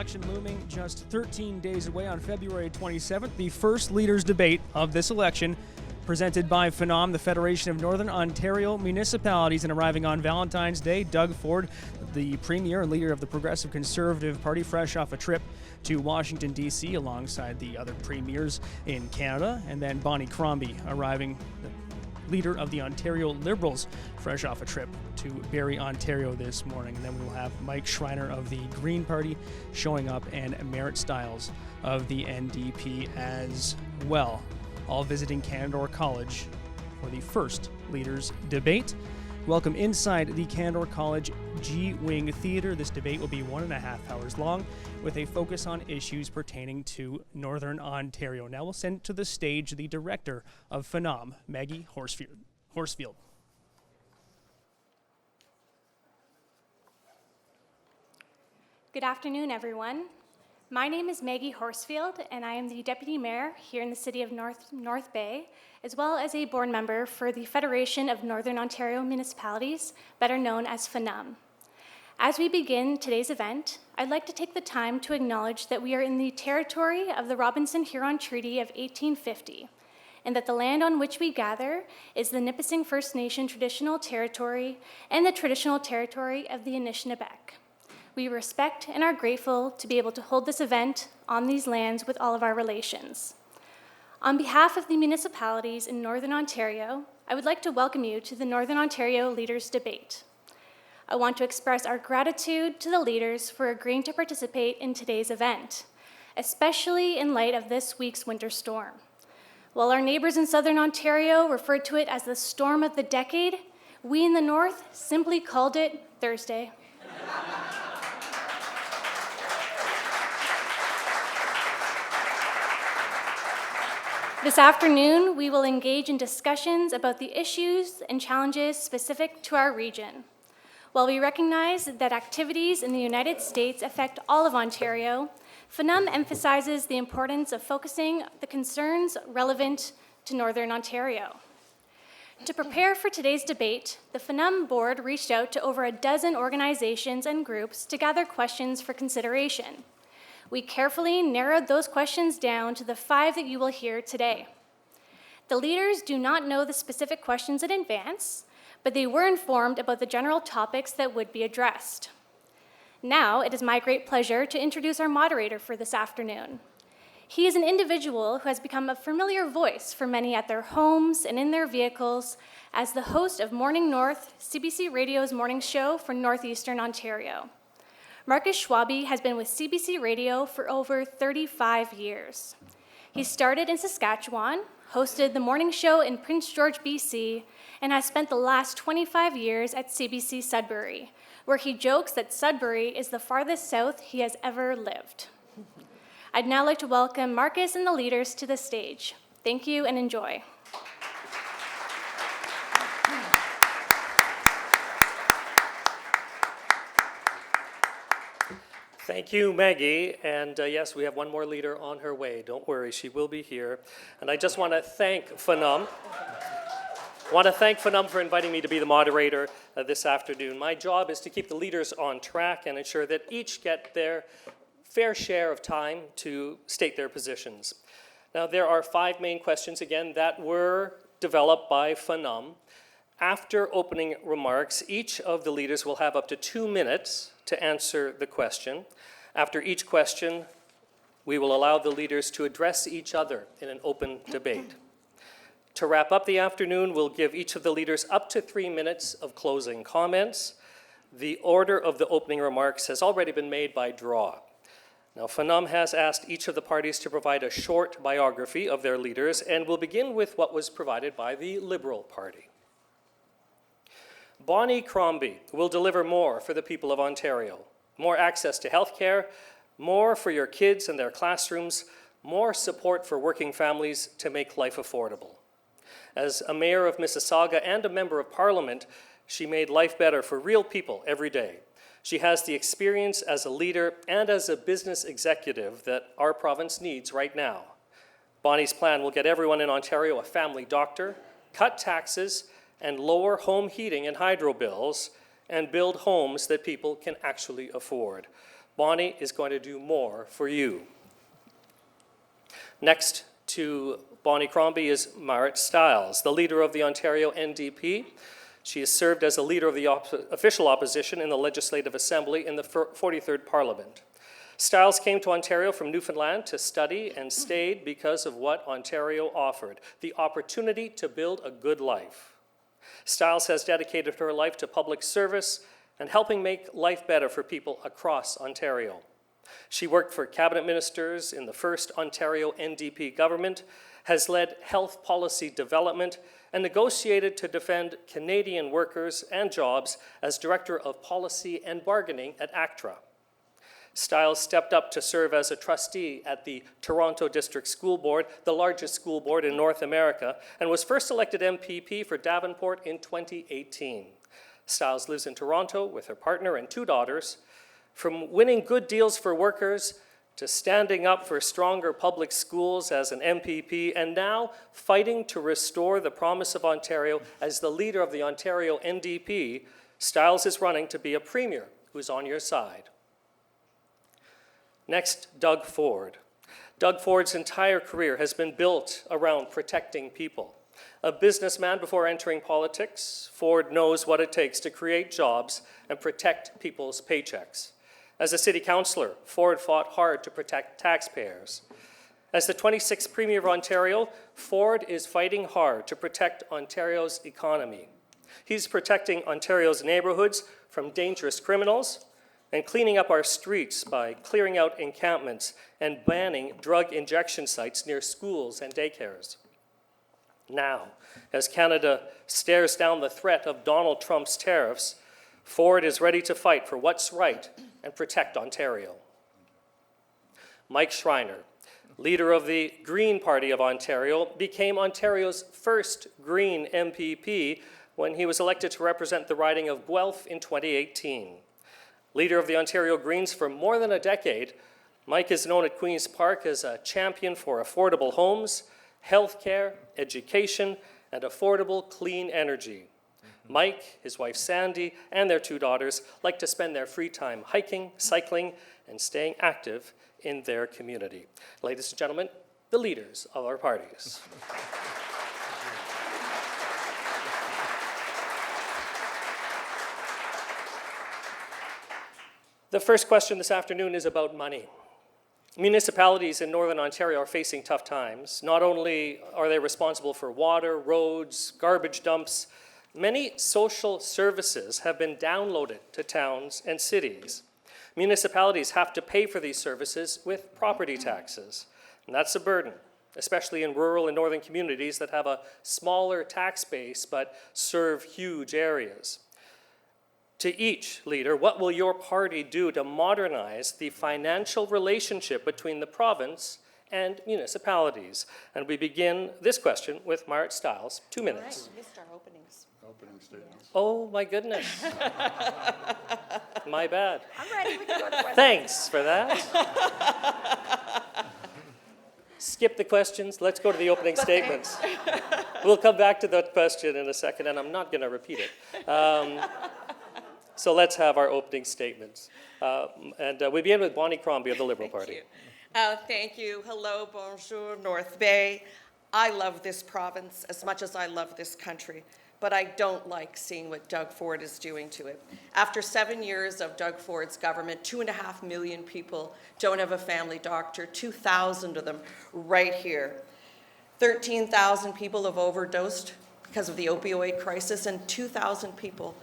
election looming just 13 days away on February 27th. The first leaders' debate of this election presented by FONOM, the Federation of Northern Ontario Municipalities, and arriving on Valentine's Day, Doug Ford, the Premier and leader of the Progressive Conservative Party, fresh off a trip to Washington, D.C., alongside the other premiers in Canada, and then Bonnie Crombie arriving, the leader of the Ontario Liberals, fresh off a trip to Barrie, Ontario this morning. And then we'll have Mike Schreiner of the Green Party showing up, and Merritt Stiles of the NDP as well, all visiting Canadore College for the first leaders' debate. Welcome inside the Canadore College G-Wing Theatre. This debate will be 1.5 hours long, with a focus on issues pertaining to Northern Ontario. Now we'll send to the stage the director of FONOM, Maggie Horsfield. Good afternoon, everyone. My name is Maggie Horsfield, and I am the Deputy Mayor here in the City of North Bay, as well as a board member for the Federation of Northern Ontario Municipalities, better known as FONOM. As we begin today's event, I'd like to take the time to acknowledge that we are in the territory of the Robinson-Huron Treaty of 1850, and that the land on which we gather is the Nipissing First Nation traditional territory and the traditional territory of the Anishinaabe. We respect and are grateful to be able to hold this event on these lands with all of our relations. On behalf of the municipalities in Northern Ontario, I would like to welcome you to the Northern Ontario Leaders Debate. I want to express our gratitude to the leaders for agreeing to participate in today's event, especially in light of this week's winter storm. While our neighbors in Southern Ontario referred to it as the storm of the decade, we in the North simply called it Thursday. This afternoon, we will engage in discussions about the issues and challenges specific to our region. While we recognize that activities in the United States affect all of Ontario, FONOM emphasizes the importance of focusing the concerns relevant to Northern Ontario. To prepare for today's debate, the FONOM board reached out to over a dozen organizations and groups to gather questions for consideration. We carefully narrowed those questions down to the 5 that you will hear today. The leaders do not know the specific questions in advance, but they were informed about the general topics that would be addressed. Now, it is my great pleasure to introduce our moderator for this afternoon. He is an individual who has become a familiar voice for many at their homes and in their vehicles as the host of Morning North, CBC Radio's morning show for Northeastern Ontario. Marcus Schwabe has been with CBC Radio for over 35 years. He started in Saskatchewan, hosted the morning show in Prince George, BC, and has spent the last 25 years at CBC Sudbury, where he jokes that Sudbury is the farthest south he has ever lived. I'd now like to welcome Marcus and the leaders to the stage. Thank you and enjoy. Thank you, Maggie. And yes, we have one more leader on her way. Don't worry, she will be here. And I just want to thank FONOM. For inviting me to be the moderator this afternoon. My job is to keep the leaders on track and ensure that each get their fair share of time to state their positions. Now, there are 5 main questions, again, that were developed by FONOM. After opening remarks, each of the leaders will have up to 2 minutes to answer the question. After each question, we will allow the leaders to address each other in an open debate. To wrap up the afternoon, we'll give each of the leaders up to 3 minutes of closing comments. The order of the opening remarks has already been made by draw. Now, FONOM has asked each of the parties to provide a short biography of their leaders, and we'll begin with what was provided by the Liberal Party. Bonnie Crombie will deliver more for the people of Ontario. More access to health care, more for your kids and their classrooms, more support for working families to make life affordable. As a mayor of Mississauga and a member of Parliament, she made life better for real people every day. She has the experience as a leader and as a business executive that our province needs right now. Bonnie's plan will get everyone in Ontario a family doctor, cut taxes, and lower home heating and hydro bills, and build homes that people can actually afford. Bonnie is going to do more for you. Next to Bonnie Crombie is Marit Stiles, the leader of the Ontario NDP. She has served as a leader of the official opposition in the Legislative Assembly in the 43rd Parliament. Stiles came to Ontario from Newfoundland to study and stayed because of what Ontario offered, the opportunity to build a good life. Stiles has dedicated her life to public service and helping make life better for people across Ontario. She worked for cabinet ministers in the first Ontario NDP government, has led health policy development, and negotiated to defend Canadian workers and jobs as Director of Policy and Bargaining at ACTRA. Stiles stepped up to serve as a trustee at the Toronto District School Board, the largest school board in North America, and was first elected MPP for Davenport in 2018. Stiles lives in Toronto with her partner and 2 daughters. From winning good deals for workers to standing up for stronger public schools as an MPP, and now fighting to restore the promise of Ontario as the leader of the Ontario NDP, Stiles is running to be a premier who's on your side. Next, Doug Ford. Doug Ford's entire career has been built around protecting people. A businessman before entering politics, Ford knows what it takes to create jobs and protect people's paychecks. As a city councillor, Ford fought hard to protect taxpayers. As the 26th Premier of Ontario, Ford is fighting hard to protect Ontario's economy. He's protecting Ontario's neighborhoods from dangerous criminals and cleaning up our streets by clearing out encampments and banning drug injection sites near schools and daycares. Now, as Canada stares down the threat of Donald Trump's tariffs, Ford is ready to fight for what's right and protect Ontario. Mike Schreiner, leader of the Green Party of Ontario, became Ontario's first Green MPP when he was elected to represent the riding of Guelph in 2018. Leader of the Ontario Greens for more than a decade, Mike is known at Queen's Park as a champion for affordable homes, healthcare, education, and affordable clean energy. Mike, his wife Sandy, and their 2 daughters like to spend their free time hiking, cycling, and staying active in their community. Ladies and gentlemen, the leaders of our parties. The first question this afternoon is about money. Municipalities in Northern Ontario are facing tough times. Not only are they responsible for water, roads, garbage dumps, many social services have been downloaded to towns and cities. Municipalities have to pay for these services with property taxes, and that's a burden, especially in rural and northern communities that have a smaller tax base but serve huge areas. To each leader, what will your party do to modernize the financial relationship between the province and municipalities? And we begin this question with Marit Stiles, 2 minutes. All right, we missed our openings. Opening statements. Oh my goodness. My bad. I'm ready, we can go to questions. Thanks for that. Skip the questions, let's go to the opening statements. We'll come back to that question in a second, and I'm not going to repeat it. So let's have our opening statements. We begin with Bonnie Crombie of the Liberal Party. Thank you. Hello, bonjour, North Bay. I love this province as much as I love this country, but I don't like seeing what Doug Ford is doing to it. After 7 years of Doug Ford's government, 2.5 million people don't have a family doctor, 2,000 of them right here. 13,000 people have overdosed because of the opioid crisis, and 2,000 people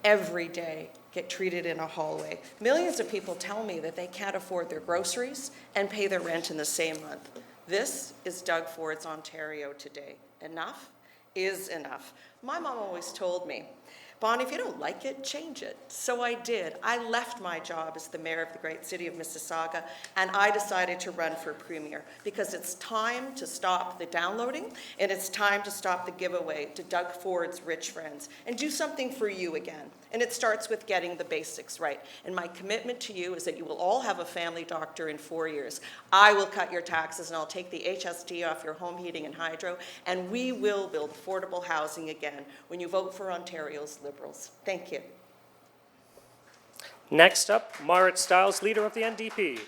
every day get treated in a hallway. Millions of people tell me that they can't afford their groceries and pay their rent in the same month. This is Doug Ford's Ontario today. Enough is enough. My mom always told me, Bonnie, if you don't like it, change it. So I did. I left my job as the mayor of the great city of Mississauga, and I decided to run for premier because it's time to stop the downloading, and it's time to stop the giveaway to Doug Ford's rich friends and do something for you again. And it starts with getting the basics right. And my commitment to you is that you will all have a family doctor in 4 years. I will cut your taxes, and I'll take the HST off your home heating and hydro, and we will build affordable housing again when you vote for Ontario's Liberals. Thank you. Next up, Marit Stiles, Leader of the NDP.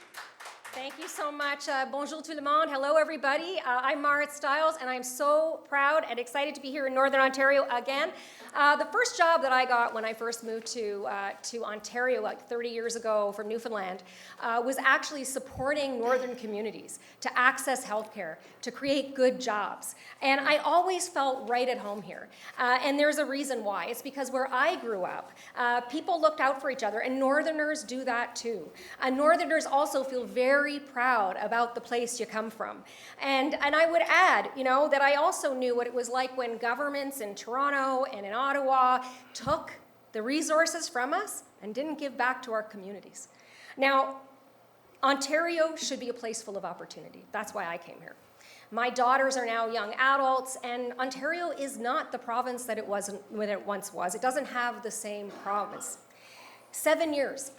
Thank you so much. Bonjour tout le monde. Hello, everybody. I'm Marit Stiles, and I'm so proud and excited to be here in Northern Ontario again. The first job that I got when I first moved to Ontario like 30 years ago from Newfoundland was actually supporting northern communities to access healthcare, to create good jobs. And I always felt right at home here. And there's a reason why. It's because where I grew up, people looked out for each other, and Northerners do that too. Northerners also feel very proud about the place you come from. And I would add, that I also knew what it was like when governments in Toronto and in Ottawa took the resources from us and didn't give back to our communities. Now, Ontario should be a place full of opportunity. That's why I came here. My daughters are now young adults, and Ontario is not the province that it once was. It doesn't have the same promise. 7 years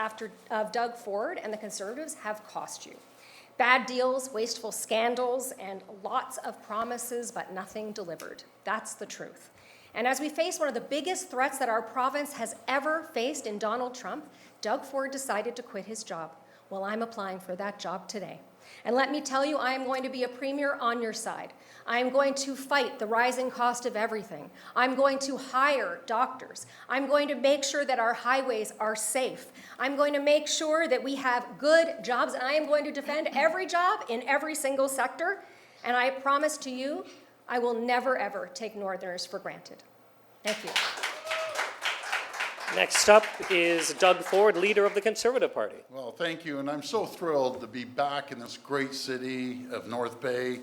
of Doug Ford and the Conservatives have cost you. Bad deals, wasteful scandals, and lots of promises, but nothing delivered. That's the truth. And as we face one of the biggest threats that our province has ever faced in Donald Trump, Doug Ford decided to quit his job. Well, I'm applying for that job today. And let me tell you, I am going to be a premier on your side. I am going to fight the rising cost of everything. I'm going to hire doctors. I'm going to make sure that our highways are safe. I'm going to make sure that we have good jobs, and I am going to defend every job in every single sector. And I promise to you, I will never, ever take Northerners for granted. Thank you. Next up is Doug Ford, Leader of the Conservative Party. Well, thank you, and I'm so thrilled to be back in this great city of North Bay.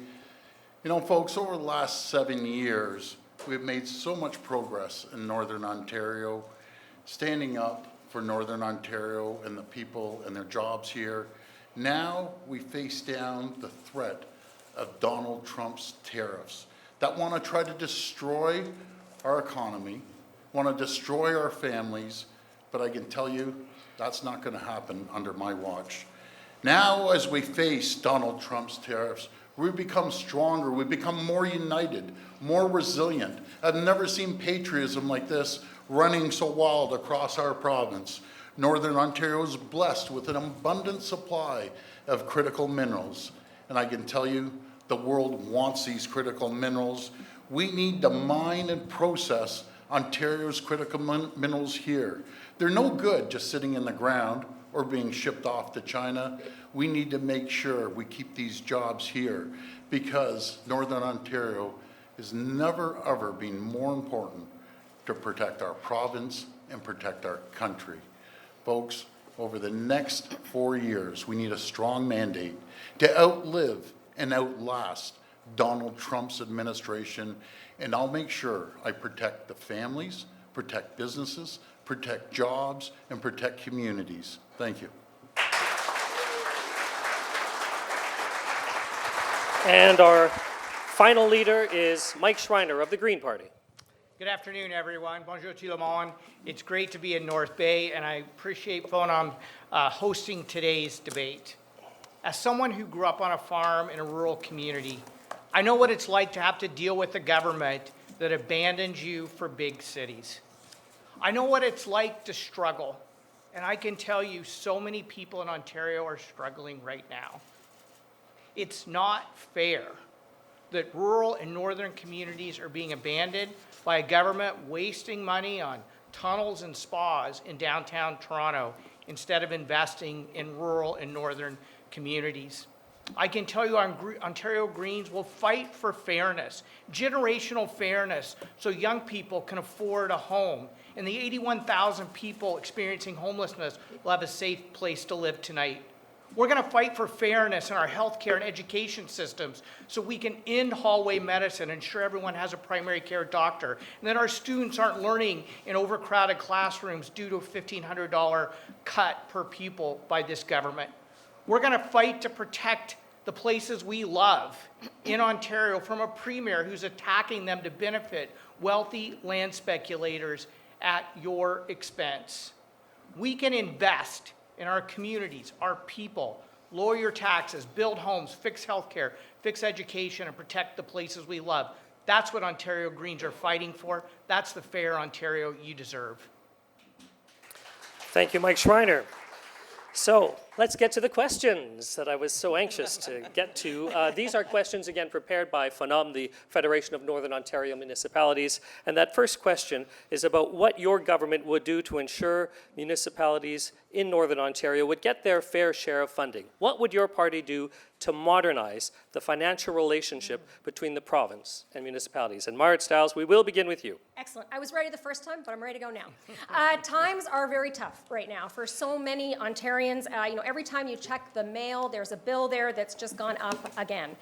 Folks, over the last 7 years, we've made so much progress in Northern Ontario, standing up for Northern Ontario and the people and their jobs here. Now we face down the threat of Donald Trump's tariffs that want to try to destroy our economy, want to destroy our families, but I can tell you that's not going to happen under my watch. Now, as we face Donald Trump's tariffs, we become stronger, we become more united, more resilient. I've never seen patriotism like this running so wild across our province. Northern Ontario is blessed with an abundant supply of critical minerals, and I can tell you the world wants these critical minerals. We need to mine and process Ontario's critical minerals here. They're no good just sitting in the ground or being shipped off to China. We need to make sure we keep these jobs here because Northern Ontario has never ever been more important to protect our province and protect our country. Folks, over the next 4 years, we need a strong mandate to outlive and outlast Donald Trump's administration, and I'll make sure I protect the families, protect businesses, protect jobs, and protect communities. Thank you. And our final leader is Mike Schreiner of the Green Party. Good afternoon, everyone. Bonjour tout le monde. It's great to be in North Bay, and I appreciate FONOM hosting today's debate. As someone who grew up on a farm in a rural community, I know what it's like to have to deal with a government that abandons you for big cities. I know what it's like to struggle, and I can tell you so many people in Ontario are struggling right now. It's not fair that rural and northern communities are being abandoned by a government wasting money on tunnels and spas in downtown Toronto instead of investing in rural and northern communities. I can tell you Ontario Greens will fight for fairness, generational fairness, so young people can afford a home, and the 81,000 people experiencing homelessness will have a safe place to live tonight. We're going to fight for fairness in our healthcare and education systems so we can end hallway medicine, ensure everyone has a primary care doctor, and that our students aren't learning in overcrowded classrooms due to a $1,500 cut per pupil by this government. We're going to fight to protect the places we love in Ontario from a premier who's attacking them to benefit wealthy land speculators at your expense. We can invest in our communities, our people, lower your taxes, build homes, fix healthcare, fix education, and protect the places we love. That's what Ontario Greens are fighting for. That's the fair Ontario you deserve. Thank you, Mike Schreiner. So let's get to the questions that I was so anxious to get to. These are questions, again, prepared by FONOM, the Federation of Northern Ontario Municipalities. And that first question is about what your government would do to ensure municipalities in Northern Ontario would get their fair share of funding. What would your party do to modernize the financial relationship between the province and municipalities? And Marit Stiles, we will begin with you. Excellent. I was ready the first time, but I'm ready to go now. Times are very tough right now for so many Ontarians. Every time you check the mail, there's a bill there that's just gone up again.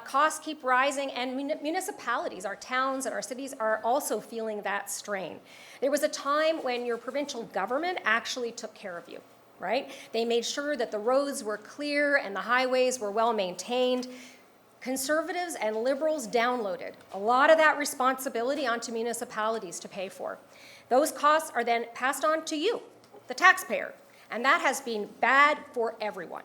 Costs keep rising, and municipalities, our towns and our cities, are also feeling that strain. There was a time when your provincial government actually took care of you, right? They made sure that the roads were clear and the highways were well maintained. Conservatives and Liberals downloaded a lot of that responsibility onto municipalities to pay for. Those costs are then passed on to you, the taxpayer, and that has been bad for everyone.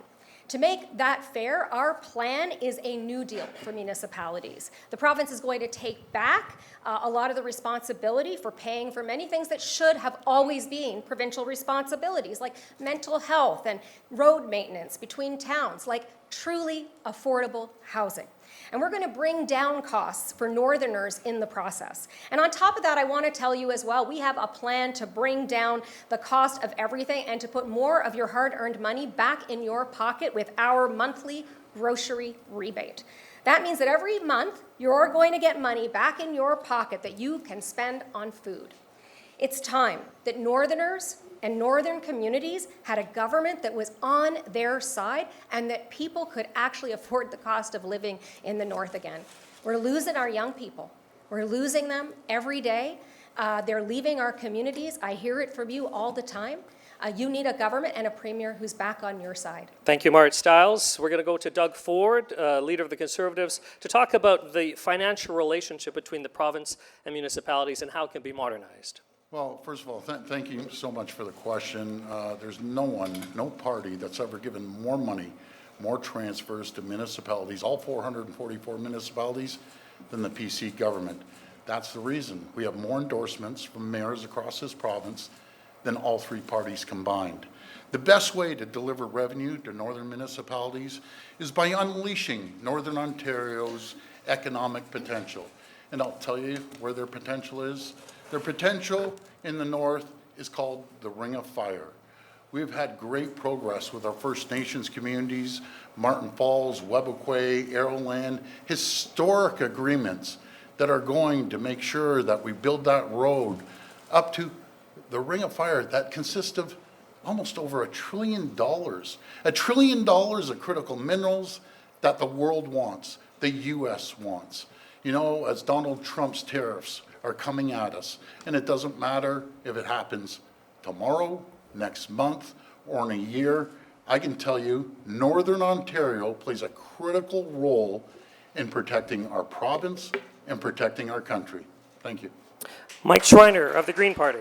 To make that fair, our plan is a new deal for municipalities. The province is going to take back a lot of the responsibility for paying for many things that should have always been provincial responsibilities, like mental health and road maintenance between towns, like truly affordable housing. And we're going to bring down costs for Northerners in the process. And on top of that, I want to tell you as well, we have a plan to bring down the cost of everything and to put more of your hard-earned money back in your pocket with our monthly grocery rebate. That means that every month, you're going to get money back in your pocket that you can spend on food. It's time that Northerners and northern communities had a government that was on their side and that people could actually afford the cost of living in the north again. We're losing our young people. We're losing them every day. They're leaving our communities. I hear it from you all the time. You need a government and a premier who's back on your side. Thank you, Marit Stiles. We're going to go to Doug Ford, leader of the Conservatives, to talk about the financial relationship between the province and municipalities and how it can be modernized. Well, first of all, thank you so much for the question. There's no party that's ever given more money, more transfers to municipalities, all 444 municipalities, than the PC government. That's the reason. We have more endorsements from mayors across this province than all three parties combined. The best way to deliver revenue to northern municipalities is by unleashing Northern Ontario's economic potential. And I'll tell you where their potential is. Their potential in the north is called the Ring of Fire. We've had great progress with our First Nations communities, Martin Falls, Webequie, Arrowland, historic agreements that are going to make sure that we build that road up to the Ring of Fire that consists of almost over $1 trillion. $1 trillion of critical minerals that the world wants, the U.S. wants. You know, as Donald Trump's tariffs are coming at us, and it doesn't matter if it happens tomorrow, next month, or in a year, I can tell you Northern Ontario plays a critical role in protecting our province and protecting our country. Thank you. Mike Schreiner of the Green Party.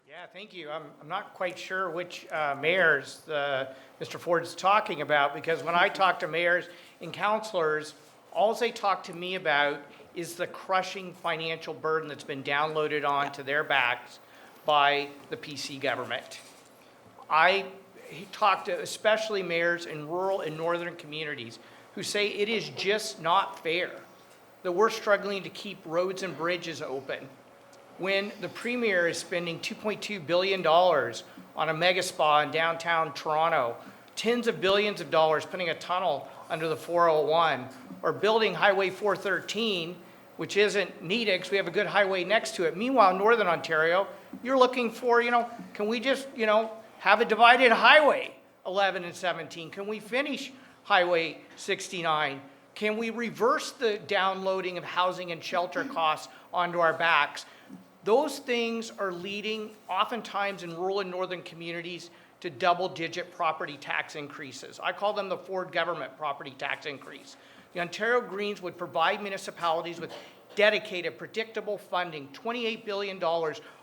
Yeah, thank you. I'm not quite sure which mayors Mr. Ford's talking about, because when I talk to mayors and councillors, all they talk to me about is the crushing financial burden that's been downloaded onto their backs by the PC government. I talk to especially mayors in rural and northern communities who say it is just not fair that we're struggling to keep roads and bridges open when the premier is spending $2.2 billion on a mega spa in downtown Toronto, tens of billions of dollars putting a tunnel under the 401, or building Highway 413, which isn't needed because we have a good highway next to it. Meanwhile, Northern Ontario, you're looking for, can we just, have a divided highway 11 and 17? Can we finish Highway 69? Can we reverse the downloading of housing and shelter costs onto our backs? Those things are leading, oftentimes in rural and northern communities, to double-digit property tax increases. I call them the Ford government property tax increase. The Ontario Greens would provide municipalities with dedicated, predictable funding, $28 billion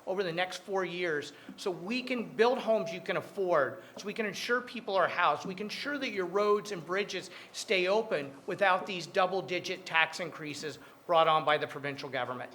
over the next 4 years, so we can build homes you can afford, so we can ensure people are housed, we can ensure that your roads and bridges stay open without these double-digit tax increases brought on by the provincial government.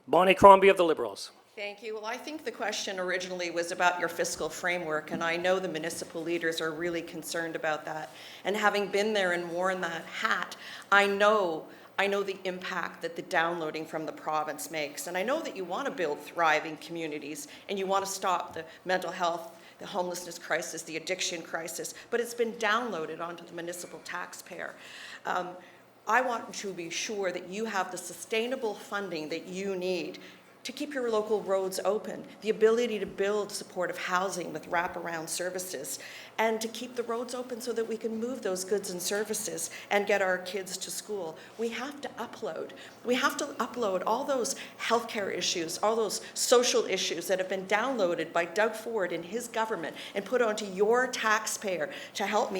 Bonnie Crombie of the Liberals. Thank you. Well, I think the question originally was about your fiscal framework, and I know the municipal leaders are really concerned about that. And having been there and worn that hat, I know the impact that the downloading from the province makes. And I know that you want to build thriving communities and you want to stop the mental health, the homelessness crisis, the addiction crisis, but it's been downloaded onto the municipal taxpayer. I want to be sure that you have the sustainable funding that you need to keep your local roads open, the ability to build supportive housing with wraparound services, and to keep the roads open so that we can move those goods and services and get our kids to school. We have to upload. We have to upload all those healthcare issues, all those social issues that have been downloaded by Doug Ford and his government and put onto your taxpayer to help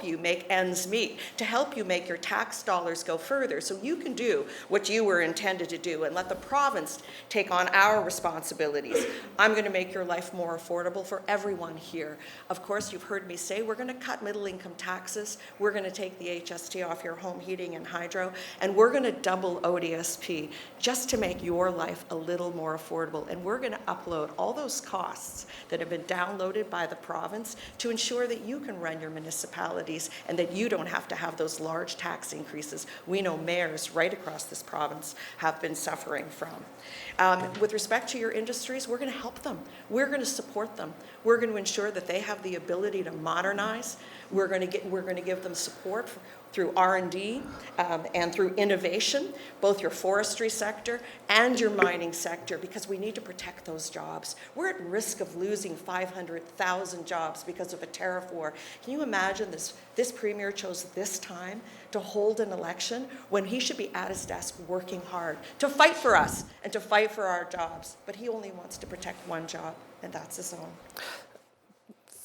you make ends meet, to help you make your tax dollars go further so you can do what you were intended to do and let the province take on our responsibilities. I'm going to make your life more affordable for everyone here. Of course, you've heard me say we're going to cut middle income taxes, we're going to take the HST off your home heating and hydro, and we're going to double ODSP just to make your life a little more affordable. And we're going to upload all those costs that have been downloaded by the province to ensure that you can run your municipalities and that you don't have to have those large tax increases we know mayors right across this province have been suffering from. With respect to your industries, we're going to help them. We're going to support them. We're going to ensure that they have the ability to modernize. We're going to give them support through R&D and through innovation, both your forestry sector and your mining sector, because we need to protect those jobs. We're at risk of losing 500,000 jobs because of a tariff war. Can you imagine this premier chose this time to hold an election when he should be at his desk working hard to fight for us and to fight for our jobs, but he only wants to protect one job, and that's his own.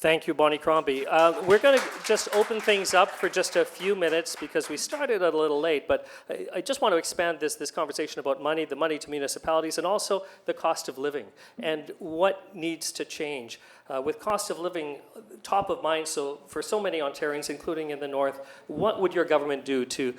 Thank you, Bonnie Crombie. We're going to just open things up for just a few minutes because we started a little late, but I just want to expand this conversation about money, the money to municipalities, and also the cost of living and what needs to change. With cost of living top of mind, so for so many Ontarians, including in the north, what would your government do to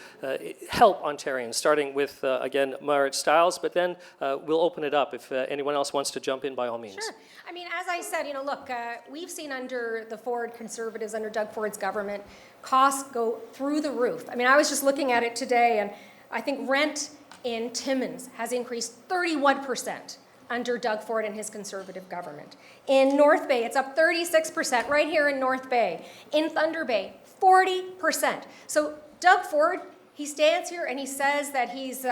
help Ontarians, starting with, again, Marit Stiles, but then we'll open it up if anyone else wants to jump in by all means. Sure. I mean, as I said, look, we've seen under the Ford Conservatives, under Doug Ford's government, costs go through the roof. I mean, I was just looking at it today, and I think rent in Timmins has increased 31% under Doug Ford and his Conservative government. In North Bay, it's up 36%, right here in North Bay. In Thunder Bay, 40%. So Doug Ford, he stands here and he says that he's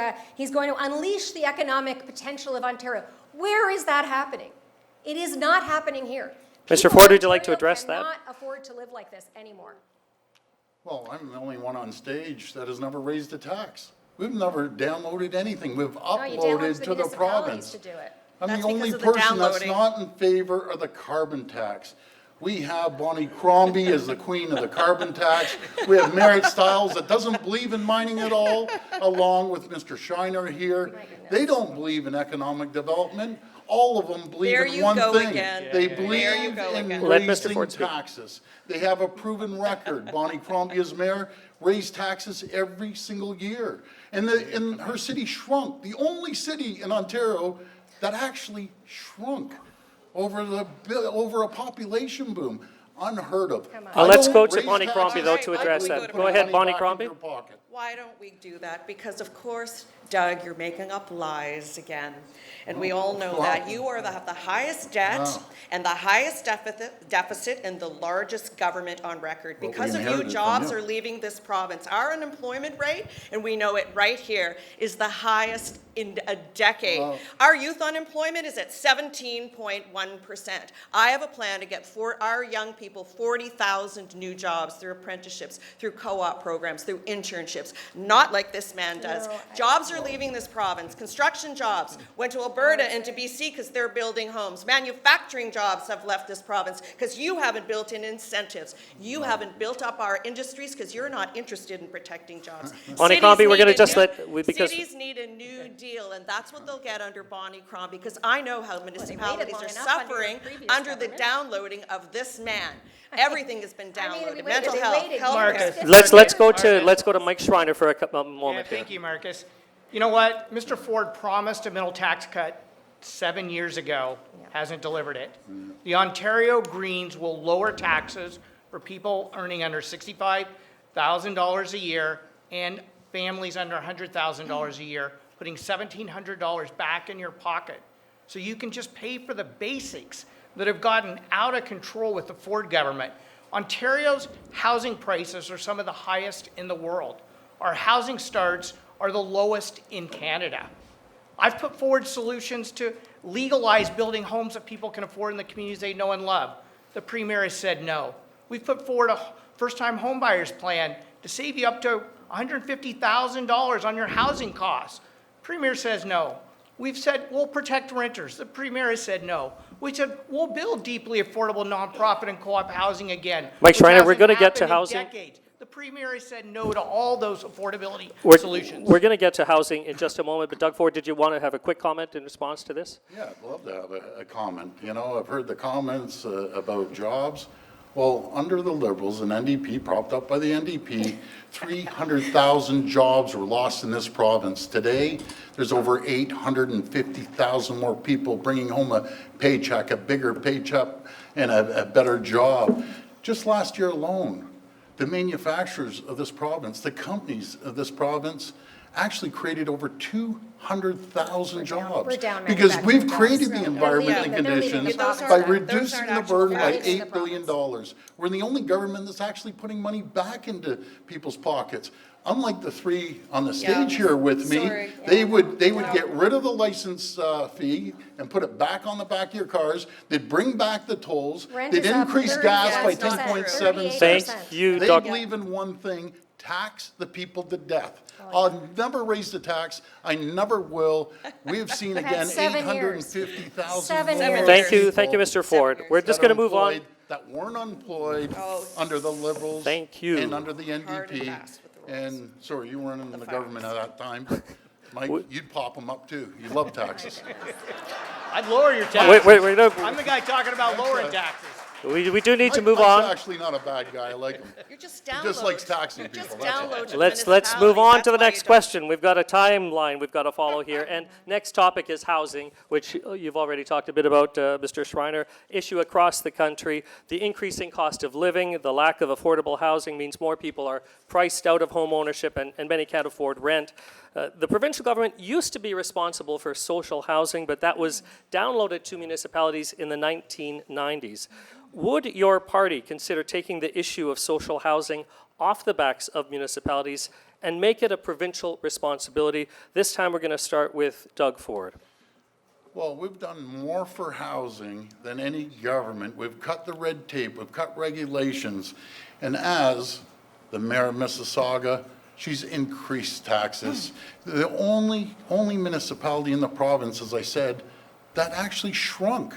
going to unleash the economic potential of Ontario. Where is that happening? It is not happening here. Mr. Ford, would you like to address that? Cannot afford to live like this anymore. Well, I'm the only one on stage that has never raised a tax. We've never downloaded anything. We've uploaded to the province. To do it. I'm That's the only because of the person that's downloading. not in favor of the carbon tax. We have Bonnie Crombie as the queen of the carbon tax. We have Marit Stiles that doesn't believe in mining at all, along with Mr. Shiner here. They don't believe in economic development. All of them believe There in you one go thing. again. They There believe you go in again. Let Mr. raising Ford speak. taxes. They have a proven record. Bonnie Crombie as mayor raised taxes every single year. And her city shrunk. The only city in Ontario that actually shrunk over a population boom. Unheard of. Let's I go don't to raise Bonnie Crombie, though, taxes. to I address believe that. in Go ahead, putting Bonnie money back Crombie. in your pocket. Why don't we do that? Because of course, Doug, you're making up lies again. And we all know that. You are the highest debt Wow. and the highest deficit and the largest government on record. Well, we Because of you, inherited from jobs you. are leaving this province. Our unemployment rate, and we know it right here, is the highest in a decade. Wow. Our youth unemployment is at 17.1%. I have a plan to get for our young people 40,000 new jobs through apprenticeships, through co-op programs, through internships, not like this man does. Jobs are leaving this province. Construction jobs went to Alberta and to BC because they're building homes. Manufacturing jobs have left this province because you haven't built in incentives. You haven't built up our industries because you're not interested in protecting jobs. Bonnie Cities Crombie, we're need gonna a just new- let- because- Cities need a new deal, and that's what they'll get under Bonnie Crombie, because I know how municipalities long are enough under suffering the previous under the government. downloading of this man. Everything has been I mean, downloaded, we mental waited- health, waited healthcare. years. Let's go to Mike Schreiner for a Yeah, moment here. thank you, Marcus. You know what? Mr. Ford promised a middle tax cut 7 years ago, hasn't delivered it. The Ontario Greens will lower taxes for people earning under $65,000 a year and families under $100,000 a year, putting $1,700 back in your pocket. So you can just pay for the basics that have gotten out of control with the Ford government. Ontario's housing prices are some of the highest in the world. Our housing starts are the lowest in Canada. I've put forward solutions to legalize building homes that people can afford in the communities they know and love. The Premier has said no. We've put forward a first-time homebuyers plan to save you up to $150,000 on your housing costs. Premier says no. We've said we'll protect renters. The Premier has said no. We said we'll build deeply affordable nonprofit and co-op housing again. Mike Schreiner, we're which going to hasn't get to happened in housing. decades. The Premier has said no to all those affordability solutions. We're going to get to housing in just a moment, but Doug Ford, did you want to have a quick comment in response to this? Yeah, I'd love to have a comment. You know, I've heard the comments about jobs. Well, under the Liberals and NDP, propped up by the NDP, 300,000 jobs were lost in this province. Today, there's over 850,000 more people bringing home a paycheck, a bigger paycheck, and a better job. Just last year alone, the manufacturers of this province, the companies of this province, actually created over 200,000 jobs. We're down because we've manufacturing created jobs. the environment and They're leaving conditions the province. by Those reducing aren't the actual burden by facts. $8 billion. We're the only government that's actually putting money back into people's pockets. Unlike the three on the stage here with me, Sorry. they would get rid of the license fee and put it back on the back of your cars. They'd bring back the tolls. Rent They'd is up increase 30%. gas by That's not true. 10.7 Thank cents. you, They Doug. believe in one thing: tax the people to death. I'll never raise the tax. I never will. We have seen again That's 7 years. 850,000 7 more years. Thank you, people Mr. Ford. We're just that going to are move on. employed that weren't employed Oh. under the Liberals. Thank you. And under the Hard and NDP. fast with the rules. And, sorry, you weren't in the facts. government at that time, but Mike, you'd pop them up too. You love taxes. I'd lower your taxes. Wait, no, I'm the guy talking about lowering taxes. we do need to move Mike's on. actually not a bad guy. I like him. You're just He download. just likes taxing You're just people, that's all. download to Let's move municipalities. on to the That's why next you don't- question. We've got a timeline we've got to follow here. And next topic is housing, which you've already talked a bit about, Mr. Schreiner. Issue across the country. The increasing cost of living, the lack of affordable housing means more people are priced out of home ownership and many can't afford rent. The provincial government used to be responsible for social housing, but that was downloaded to municipalities in the 1990s. Would your party consider taking the issue of social housing off the backs of municipalities and make it a provincial responsibility? This time we're going to start with Doug Ford. Well, we've done more for housing than any government. We've cut the red tape, we've cut regulations. And as the mayor of Mississauga, she's increased taxes. The only municipality in the province, as I said, that actually shrunk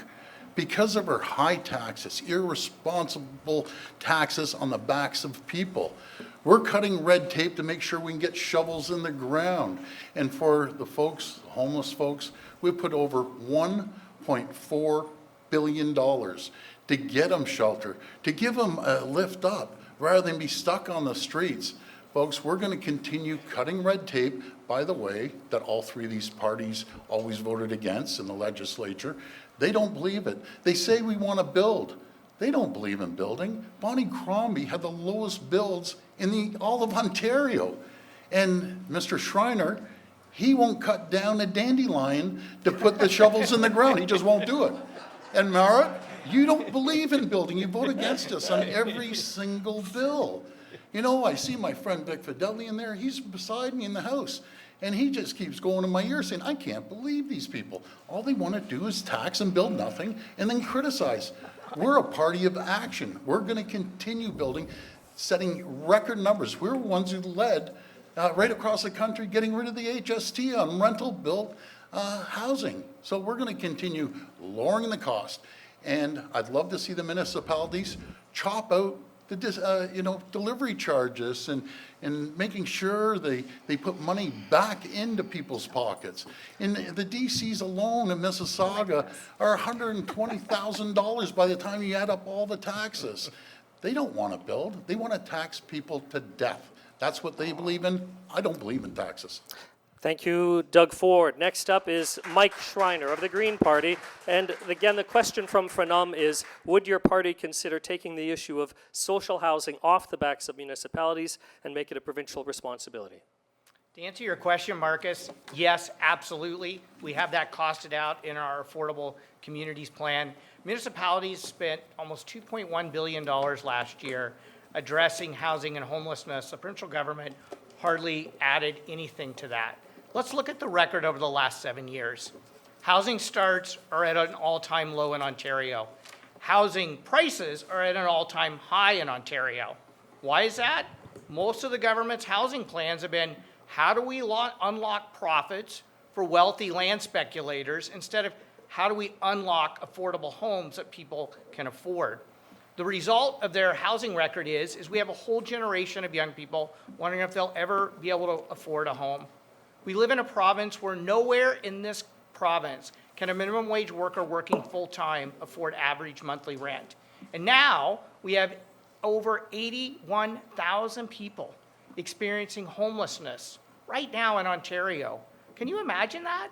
because of her high taxes, irresponsible taxes on the backs of people. We're cutting red tape to make sure we can get shovels in the ground. And for the folks, homeless folks, we put over $1.4 billion to get them shelter, to give them a lift up, rather than be stuck on the streets. Folks, we're going to continue cutting red tape, by the way, that all three of these parties always voted against in the legislature. They don't believe it. They say we want to build. They don't believe in building. Bonnie Crombie had the lowest builds in all of Ontario. And Mr. Schreiner, he won't cut down a dandelion to put the shovels in the ground. He just won't do it. And Mara, you don't believe in building. You vote against us on every single bill. You know, I see my friend Vic Fideli in there. He's beside me in the house. And he just keeps going in my ear saying, I can't believe these people. All they want to do is tax and build nothing and then criticize. We're a party of action. We're going to continue building, setting record numbers. We're the ones who led right across the country getting rid of the HST on rental built housing. So we're going to continue lowering the cost. And I'd love to see the municipalities chop out the delivery charges and making sure they put money back into people's pockets. And the DCs alone in Mississauga are $120,000 by the time you add up all the taxes. They don't want to build. They want to tax people to death. That's what they believe in. I don't believe in taxes. Thank you, Doug Ford. Next up is Mike Schreiner of the Green Party. And again, the question from FONOM is, would your party consider taking the issue of social housing off the backs of municipalities and make it a provincial responsibility? To answer your question, Marcus, yes, absolutely. We have that costed out in our Affordable Communities Plan. Municipalities spent almost $2.1 billion last year addressing housing and homelessness. The provincial government hardly added anything to that. Let's look at the record over the last 7 years. Housing starts are at an all-time low in Ontario. Housing prices are at an all-time high in Ontario. Why is that? Most of the government's housing plans have been, how do we unlock profits for wealthy land speculators instead of how do we unlock affordable homes that people can afford? The result of their housing record is we have a whole generation of young people wondering if they'll ever be able to afford a home. We live in a province where nowhere in this province can a minimum wage worker working full-time afford average monthly rent. And now we have over 81,000 people experiencing homelessness right now in Ontario. Can you imagine that?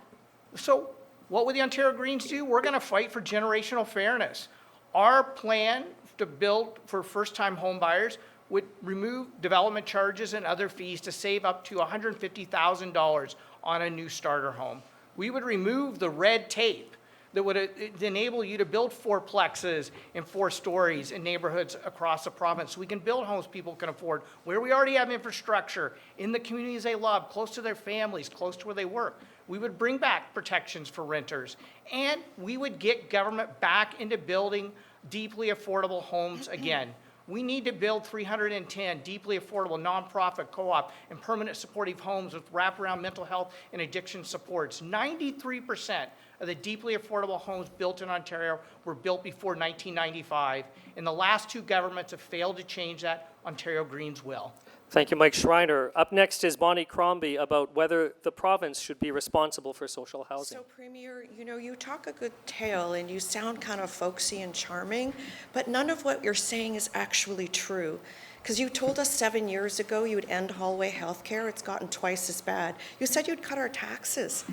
So what would the Ontario Greens do? We're going to fight for generational fairness. Our plan to build for first-time home buyers would remove development charges and other fees to save up to $150,000 on a new starter home. We would remove the red tape that would enable you to build fourplexes and 4 stories in neighborhoods across the province. So we can build homes people can afford, where we already have infrastructure, in the communities they love, close to their families, close to where they work. We would bring back protections for renters, and we would get government back into building deeply affordable homes again. We need to build 310 deeply affordable nonprofit, co-op, and permanent supportive homes with wraparound mental health and addiction supports. 93% of the deeply affordable homes built in Ontario were built before 1995, and the last 2 governments have failed to change that. Ontario Greens will. Thank you, Mike Schreiner. Up next is Bonnie Crombie about whether the province should be responsible for social housing. So, Premier, you know, you talk a good tale and you sound kind of folksy and charming, but none of what you're saying is actually true. Because you told us 7 years ago you would end hallway health care. It's gotten twice as bad. You said you'd cut our taxes,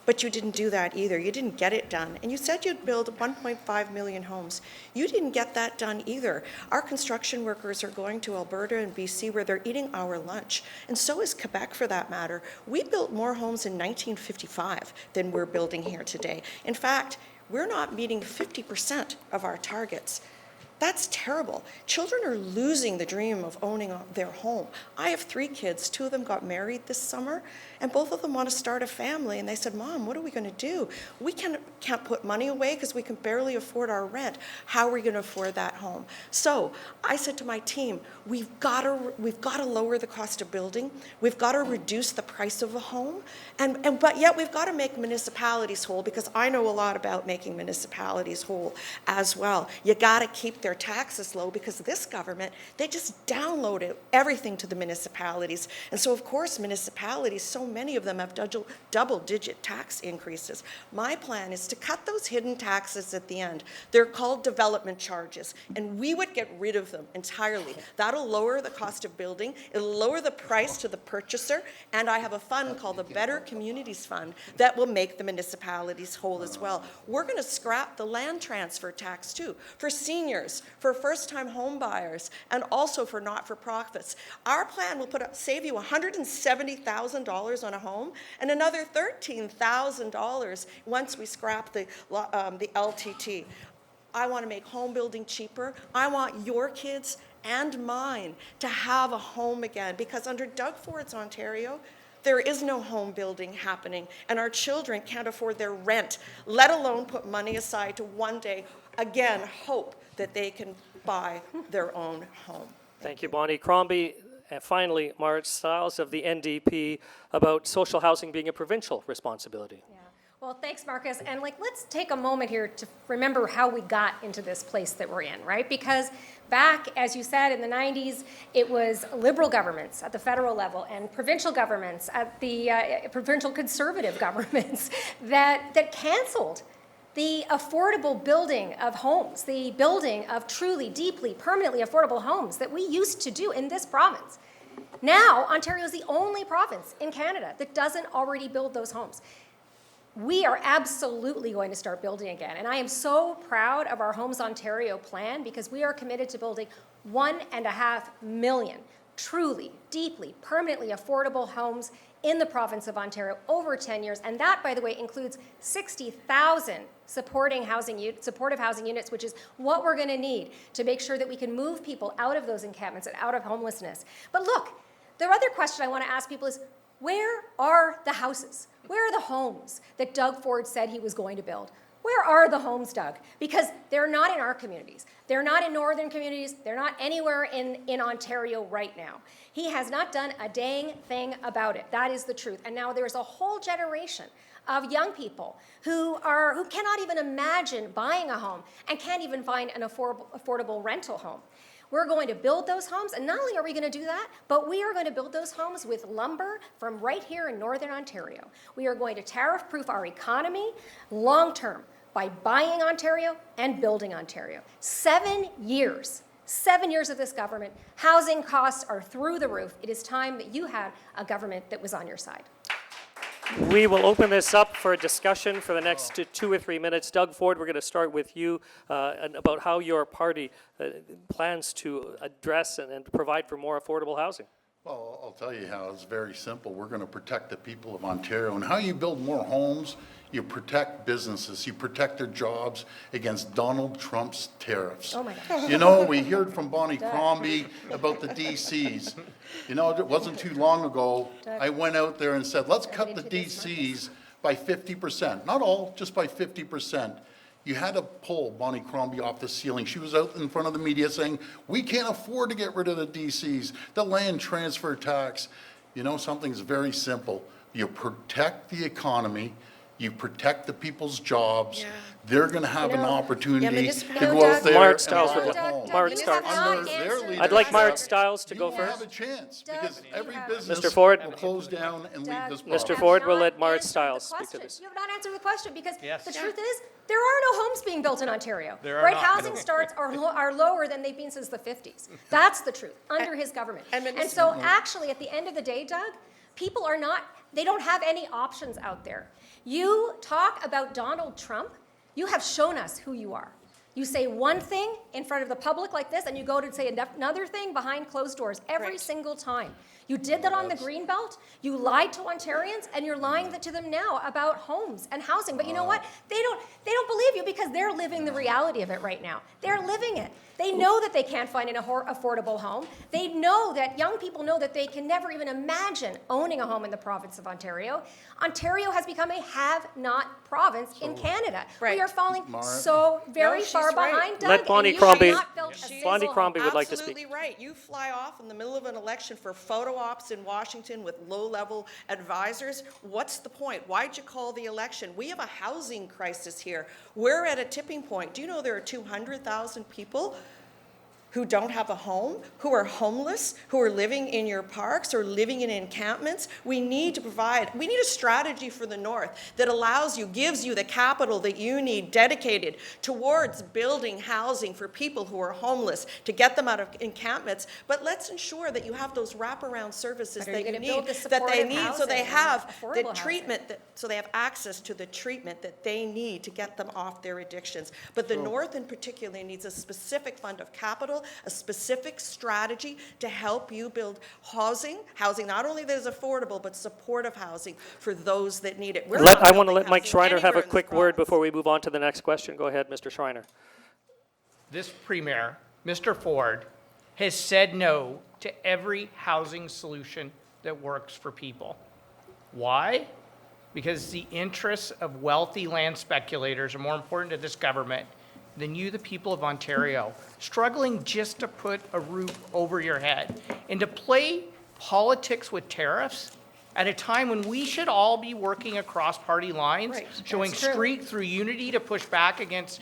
but you didn't do that either. You didn't get it done. And you said you'd build 1.5 million homes. You didn't get that done either. Our construction workers are going to Alberta and BC where they're eating our lunch. And so is Quebec for that matter. We built more homes in 1955 than we're building here today. In fact, we're not meeting 50% of our targets. That's terrible. Children are losing the dream of owning their home. I have 3 kids. 2 of them got married this summer, and both of them want to start a family. And they said, Mom, what are we going to do? We can't put money away because we can barely afford our rent. How are we going to afford that home? So I said to my team, we've got to lower the cost of building. We've got to reduce the price of a home, but yet we've got to make municipalities whole, because I know a lot about making municipalities whole as well. You got to keep their taxes low, because this government, they just downloaded everything to the municipalities. And so, of course, municipalities, so many of them have double-digit tax increases. My plan is to cut those hidden taxes at the end. They're called development charges, and we would get rid of them entirely. That'll lower the cost of building, it'll lower the price to the purchaser, and I have a fund called the Better Communities Fund that will make the municipalities whole as well. We're going to scrap the land transfer tax too, for seniors, for first-time home buyers, and also for not-for-profits. Our plan will save you $170,000 on a home, and another $13,000 once we scrap the LTT. I want to make home building cheaper. I want your kids and mine to have a home again, because under Doug Ford's Ontario, there is no home building happening, and our children can't afford their rent, let alone put money aside to one day, again, hope that they can buy their own home. Thank you, Bonnie Crombie. And finally, Marit Stiles of the NDP about social housing being a provincial responsibility. Yeah. Well, thanks, Marcus. And let's take a moment here to remember how we got into this place that we're in, right? Because back, as you said, in the 90s, it was liberal governments at the federal level and provincial governments at the provincial conservative governments that canceled the affordable building of homes, the building of truly, deeply, permanently affordable homes that we used to do in this province. Now, Ontario is the only province in Canada that doesn't already build those homes. We are absolutely going to start building again. And I am so proud of our Homes Ontario plan because we are committed to building 1.5 million truly, deeply, permanently affordable homes in the province of Ontario over 10 years. And that, by the way, includes 60,000 supportive housing units, which is what we're going to need to make sure that we can move people out of those encampments and out of homelessness. But look, the other question I want to ask people is, where are the houses? Where are the homes that Doug Ford said he was going to build? Where are the homes, Doug? Because they're not in our communities. They're not in northern communities. They're not anywhere in Ontario right now. He has not done a dang thing about it. That is the truth. And now there's a whole generation of young people who cannot even imagine buying a home and can't even find an affordable rental home. We're going to build those homes, and not only are we going to do that, but we are going to build those homes with lumber from right here in Northern Ontario. We are going to tariff-proof our economy long-term by buying Ontario and building Ontario. 7 years of this government, housing costs are through the roof. It is time that you had a government that was on your side. We will open this up for a discussion for the next 2 or 3 minutes. Doug Ford, we're going to start with you and about how your party plans to address and provide for more affordable housing. Well, I'll tell you how. It's very simple. We're going to protect the people of Ontario. And how you build more homes, you protect businesses, you protect their jobs against Donald Trump's tariffs. Oh my gosh. You know, we heard from Bonnie Crombie about the DCs. You know, it wasn't too long ago, I went out there and said, let's cut the DCs by 50%. Not all, just by 50%. You had to pull Bonnie Crombie off the ceiling. She was out in front of the media saying, we can't afford to get rid of the DCs, the land transfer tax. You know, something's very simple. You protect the economy, you protect the people's jobs. Yeah. They're going to have an opportunity to municipalities- go out there Mark and Stiles buy would- a home. Mark You Stiles. have not Under their answered leadership. I'd like Mark Doug, Stiles to go You won't first. have a chance Doug, because you every have- business Mr. Ford. will close down and leave this Mr. province. Ford, we'll have let not Mark answered Stiles the speak to question. this. You have not answered the question because Yes. the truth is there are no homes being built in Ontario. There are right? not. Housing starts are lower than they've been since the 50s. That's the truth under his government. And so actually at the end of the day, Doug, people are not, they don't have any options out there. You talk about Donald Trump, you have shown us who you are. You say one thing in front of the public like this, and you go to say another thing behind closed doors every Right. single time. You did that on the Greenbelt. You lied to Ontarians, and you're lying to them now about homes and housing. But you know what? They don't believe you because they're living the reality of it right now. They're living it. They know that they can't find an affordable home. They know that young people know that they can never even imagine owning a home in the province of Ontario. Ontario has become a have-not province in Canada. Right. We are falling Mark. so very No, she's far right. behind, Doug. Let and Bonnie you Crombie- have not built a single Bonnie home. Crombie would like to speak. Absolutely right. You fly off in the middle of an election for photo ops in Washington with low-level advisors. What's the point? Why'd you call the election? We have a housing crisis here. We're at a tipping point. Do you know there are 200,000 people who don't have a home, who are homeless, who are living in your parks or living in encampments? We need a strategy for the North that allows you, gives you the capital that you need dedicated towards building housing for people who are homeless, to get them out of encampments. But let's ensure that you have those wraparound services But are you that you gonna need, build the that they supportive need, so housing they and have affordable the housing? treatment, so they have access to the treatment that they need to get them off their addictions. But the North in particular needs a specific fund of capital, a specific strategy to help you build housing not only that is affordable, but supportive housing for those that need it. We're not I want to building let Mike housing Schreiner have anywhere a in this quick word province. before we move on to the next question. Go ahead, Mr. Schreiner. This premier, Mr. Ford, has said no to every housing solution that works for people. Why? Because the interests of wealthy land speculators are more important to this government than you, the people of Ontario, struggling just to put a roof over your head. And to play politics with tariffs at a time when we should all be working across party lines, Right. showing That's true. street through unity to push back against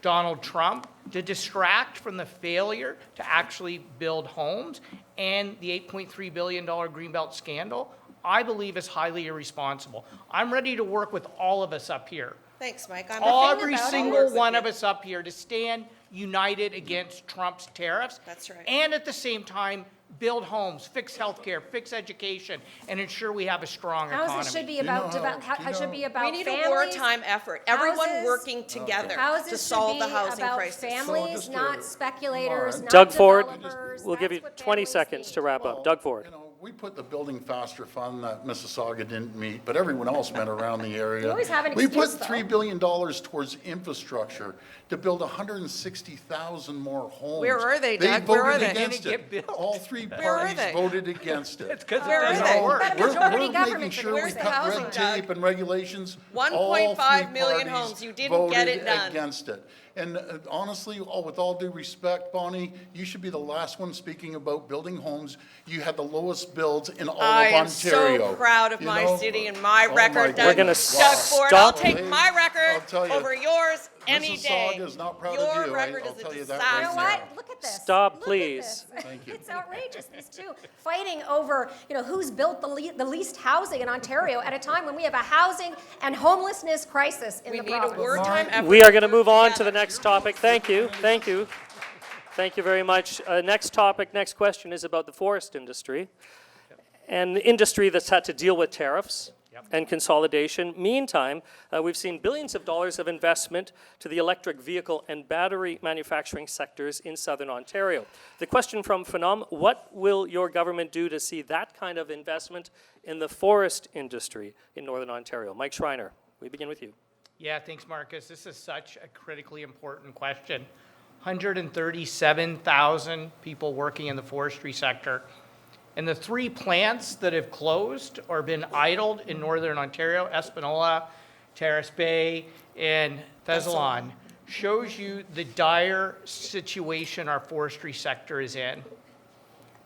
Donald Trump, to distract from the failure to actually build homes and the $8.3 billion Greenbelt scandal, I believe is highly irresponsible. I'm ready to work with all of us up here Thanks, Mike. I'm Every about single it. one of us up here to stand united against Trump's tariffs. That's right. And at the same time, build homes, fix healthcare, fix education, and ensure we have a strong economy. Houses should be you know about, how- should be about We need families. a wartime effort. Everyone Houses- working together Houses to solve should the be housing about crisis. families, just not to- speculators, Laura. not Doug Ford, developers. we'll give That's you what 20 families seconds need. to wrap up. Doug Ford. You know, we put the Building Faster Fund that Mississauga didn't meet, but everyone else met around the area. You always have an We excuse, put though. $3 billion towards infrastructure to build 160,000 more homes. Where are they, Doug? Where are voted they? against Didn't it. get built. All three Where are parties they? voted against it. It's because it Where are doesn't they? work. But a majority We're government making should sure we Where's the cut housing, red Doug? tape and regulations. 1.5 All three million parties homes. You didn't get it voted done. against it. And honestly, with all due respect, Bonnie, you should be the last one speaking about building homes. You had the lowest builds in all I of am Ontario. so proud of You my know? city and my Oh record, my Doug. goodness. We're gonna Doug Ford, I'll stop. take my I'll record tell you, over yours any day. Mississauga is not proud of Your you, record I'll is a tell you that disaster. right You know now. what? Look at this. Stop, Look at please. this. Thank you. It's outrageous, these two fighting over, who's built the least housing in Ontario at a time when we have a housing and homelessness crisis in We the need a province. wartime effort. We are going to move on to together. the next topic. Thank you. Thank you. Thank you very much. Next topic, next question is about the forest industry. And the industry that's had to deal with tariffs and consolidation. Meantime, we've seen billions of dollars of investment to the electric vehicle and battery manufacturing sectors in southern Ontario. The question from FONOM, what will your government do to see that kind of investment in the forest industry in northern Ontario? Mike Schreiner, we begin with you. Yeah, thanks, Marcus. This is such a critically important question. 137,000 people working in the forestry sector. And the 3 plants that have closed or been idled in northern Ontario, Espanola, Terrace Bay, and Thessalon, shows you the dire situation our forestry sector is in.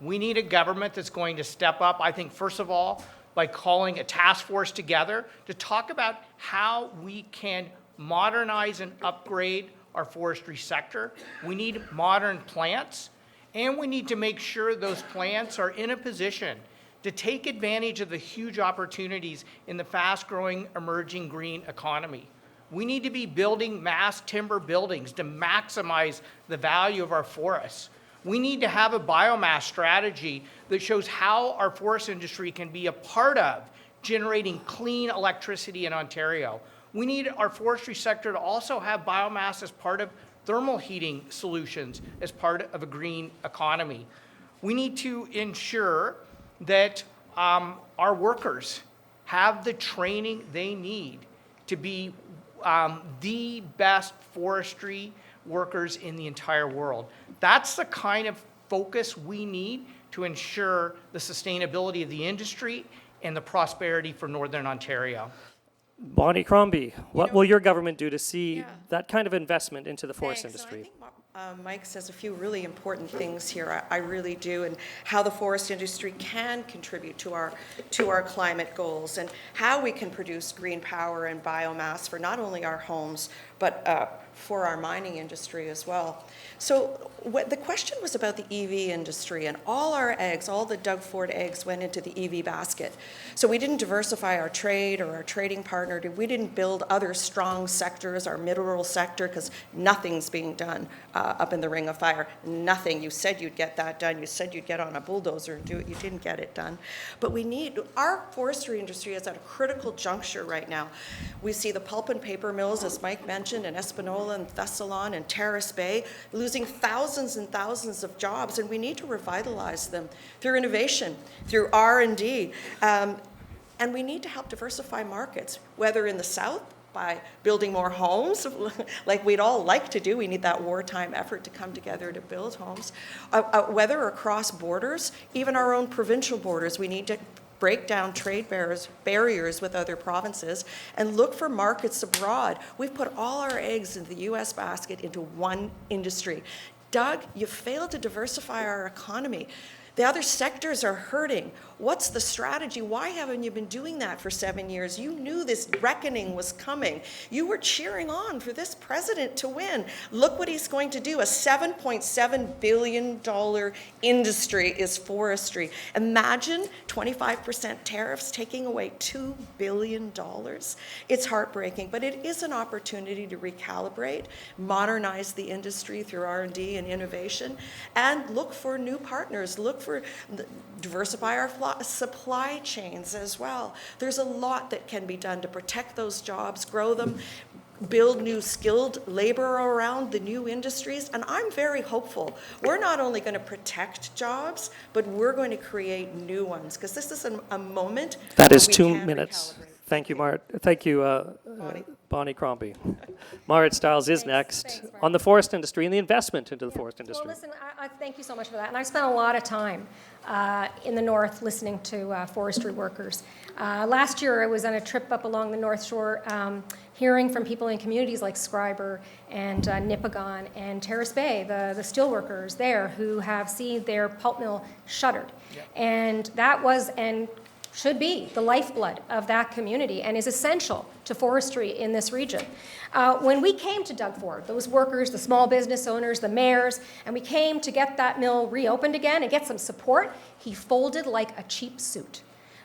We need a government that's going to step up, I think, first of all, by calling a task force together to talk about how we can modernize and upgrade our forestry sector. We need modern plants, and we need to make sure those plants are in a position to take advantage of the huge opportunities in the fast-growing, emerging green economy. We need to be building mass timber buildings to maximize the value of our forests. We need to have a biomass strategy that shows how our forest industry can be a part of generating clean electricity in Ontario. We need our forestry sector to also have biomass as part of thermal heating solutions as part of a green economy. We need to ensure that our workers have the training they need to be the best forestry workers in the entire world. That's the kind of focus we need to ensure the sustainability of the industry and the prosperity for Northern Ontario. Bonnie Crombie, what will your government do to see that kind of investment into the forest Thanks. And industry? I think Mike says a few really important things here. I really do, and how the forest industry can contribute to our climate goals, and how we can produce green power and biomass for not only our homes, but for our mining industry as well. So the question was about the EV industry, and all our eggs, all the Doug Ford eggs went into the EV basket. So we didn't diversify our trade or our trading partner. We didn't build other strong sectors, our mineral sector, because nothing's being done up in the Ring of Fire. Nothing. You said you'd get that done. You said you'd get on a bulldozer and do it. You didn't get it done. But our forestry industry is at a critical juncture right now. We see the pulp and paper mills, as Mike mentioned, in Espanola and Thessalon and Terrace Bay, losing thousands and thousands of jobs, and we need to revitalize them through innovation, through R&D, and we need to help diversify markets, whether in the south by building more homes, like we'd all like to do. We need that wartime effort to come together to build homes, whether across borders, even our own provincial borders. We need to break down trade barriers with other provinces, and look for markets abroad. We've put all our eggs in the U.S. basket into one industry. Doug, you failed to diversify our economy. The other sectors are hurting. What's the strategy? Why haven't you been doing that for 7 years? You knew this reckoning was coming. You were cheering on for this president to win. Look what he's going to do. A $7.7 billion industry is forestry. Imagine 25% tariffs taking away $2 billion. It's heartbreaking, but it is an opportunity to recalibrate, modernize the industry through R&D and innovation, and look for new partners, diversify our supply chains as well. There's a lot that can be done to protect those jobs, grow them, build new skilled labor around the new industries, and I'm very hopeful. We're not only going to protect jobs, but we're going to create new ones, because this is a moment That is where we 2 can minutes. recalibrate. Thank you, Mart. Thank you, Bonnie Crombie. Marit Stiles is next thanks, Mart. on the forest industry and the investment into the forest industry. Well, listen, I thank you so much for that. And I've spent a lot of time in the north listening to forestry workers. Last year, I was on a trip up along the North Shore, hearing from people in communities like Scriber and Nipigon and Terrace Bay, the steel workers there who have seen their pulp mill shuttered. Yep. And that was and should be the lifeblood of that community and is essential to forestry in this region. When we came to Doug Ford, those workers, the small business owners, the mayors, and we came to get that mill reopened again and get some support, he folded like a cheap suit,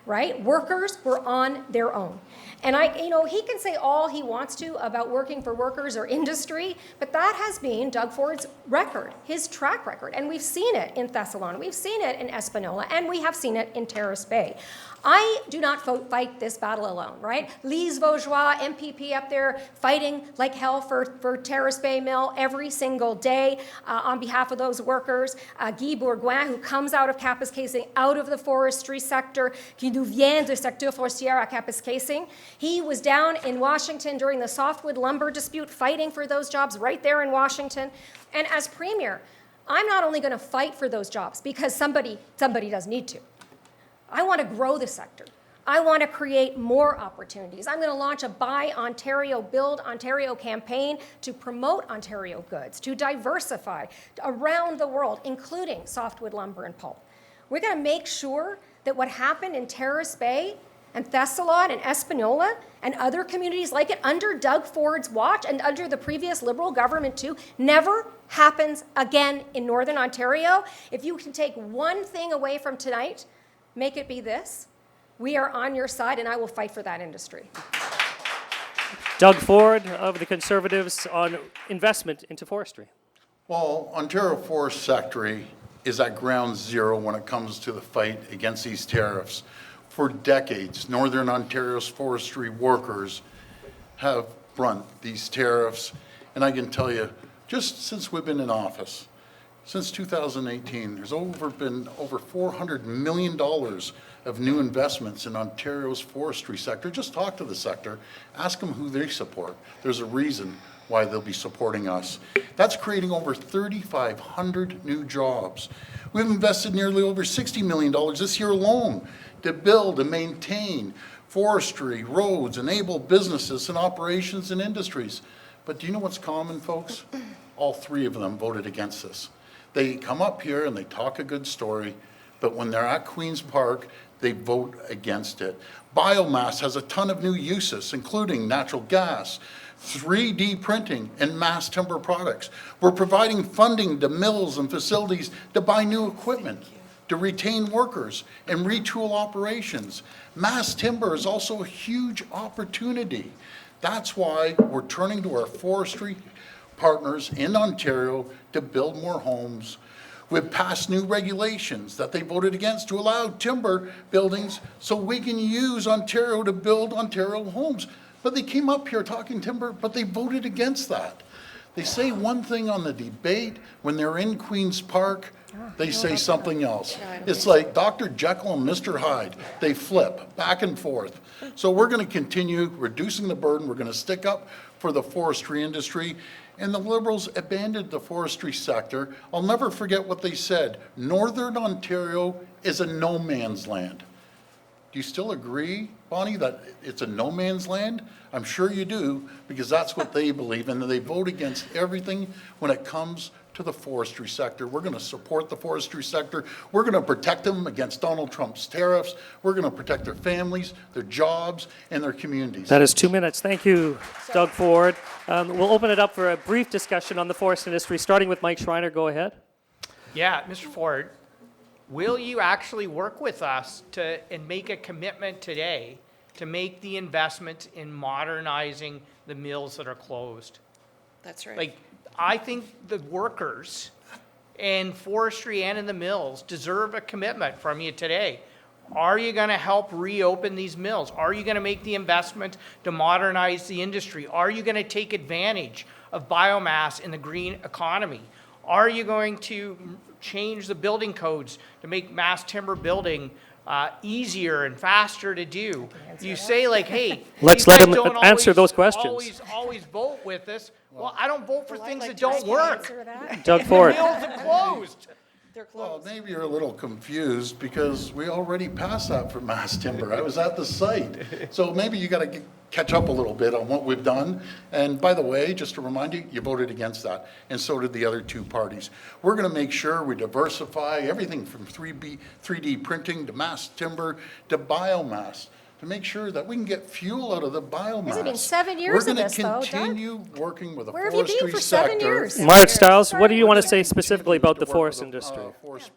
right? Workers were on their own. And he can say all he wants to about working for workers or industry, but that has been Doug Ford's record, his track record. And we've seen it in Thessalon, we've seen it in Espanola, and we have seen it in Terrace Bay. I do not fight this battle alone, right? Lise Vaugeois, MPP up there, fighting like hell for Terrace Bay Mill every single day on behalf of those workers. Guy Bourgoin, who comes out of Kapuskasing, out of the forestry sector, qui nous vient du secteur forestier à Kapuskasing. He was down in Washington during the softwood lumber dispute, fighting for those jobs right there in Washington. And as Premier, I'm not only going to fight for those jobs because somebody does need to. I want to grow the sector. I want to create more opportunities. I'm going to launch a Buy Ontario, Build Ontario campaign to promote Ontario goods, to diversify around the world, including softwood lumber and pulp. We're going to make sure that what happened in Terrace Bay and Thessalon and Espanola and other communities like it under Doug Ford's watch and under the previous Liberal government too, never happens again in Northern Ontario. If you can take one thing away from tonight, make it be this: we are on your side, and I will fight for that industry. Doug Ford of the Conservatives on investment into forestry. Well, Ontario forest sector is at ground zero when it comes to the fight against these tariffs. For decades, Northern Ontario's forestry workers have brunt these tariffs, and I can tell you, just since we've been in office, since 2018, there's been over $400 million of new investments in Ontario's forestry sector. Just talk to the sector, ask them who they support. There's a reason why they'll be supporting us. That's creating over 3,500 new jobs. We've invested nearly over $60 million this year alone to build and maintain forestry, roads, enable businesses and operations and industries. But do you know what's common, folks? All three of them voted against this. They come up here and they talk a good story, but when they're at Queen's Park, they vote against it. Biomass has a ton of new uses, including natural gas, 3D printing, and mass timber products. We're providing funding to mills and facilities to buy new equipment, to retain workers, and retool operations. Mass timber is also a huge opportunity. That's why we're turning to our forestry partners in Ontario to build more homes. We've passed new regulations that they voted against to allow timber buildings so we can use Ontario to build Ontario homes. But they came up here talking timber, but they voted against that. They say one thing on the debate, when they're in Queen's Park, they say something else. It's like Dr. Jekyll and Mr. Hyde. They flip back and forth. So we're going to continue reducing the burden. We're going to stick up for the forestry industry. And the Liberals abandoned the forestry sector. I'll never forget what they said. Northern Ontario is a no man's land. Do you still agree, Bonnie, that it's a no man's land? I'm sure you do, because that's what they believe, and they vote against everything when it comes to the forestry sector. We're going to support the forestry sector. We're going to protect them against Donald Trump's tariffs. We're going to protect their families, their jobs, and their communities. That is 2 minutes. Thank you, Doug Ford. We'll open it up for a brief discussion on the forest industry, starting with Mike Schreiner. Go ahead. Yeah, Mr. Ford, will you actually work with us and make a commitment today to make the investment in modernizing the mills that are closed? That's right. Like, I think the workers in forestry and in the mills deserve a commitment from you today. Are you going to help reopen these mills? Are you going to make the investment to modernize the industry? Are you going to take advantage of biomass in the green economy? Are you going to change the building codes to make mass timber building easier and faster to do? You say like, hey, Let's these let guys him don't answer those always- questions. Always vote with us. Well, I don't vote for Well, I'd things like that to don't answer work. that. Doug Ford. Mills are closed. They're Well, closed. maybe you're a little confused because we already passed that for mass timber. I was at the site. So maybe you got to catch up a little bit on what we've done. And by the way, just to remind you, you voted against that, and so did the other two parties. We're going to make sure we diversify everything from 3D printing to mass timber to biomass, to make sure that we can get fuel out of the biomass. it been 7 years of this, though, We're Doug? going to continue working with the Where have you forestry been for 7 sector. years? Mart Stiles, what do you want to say Continue specifically about to the work forest with the, industry? Forest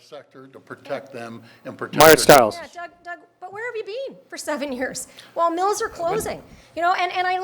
sector to protect them and protect Mart their Stiles. Yeah, Doug, but where have you been for 7 years? Well, mills are closing, you know, and I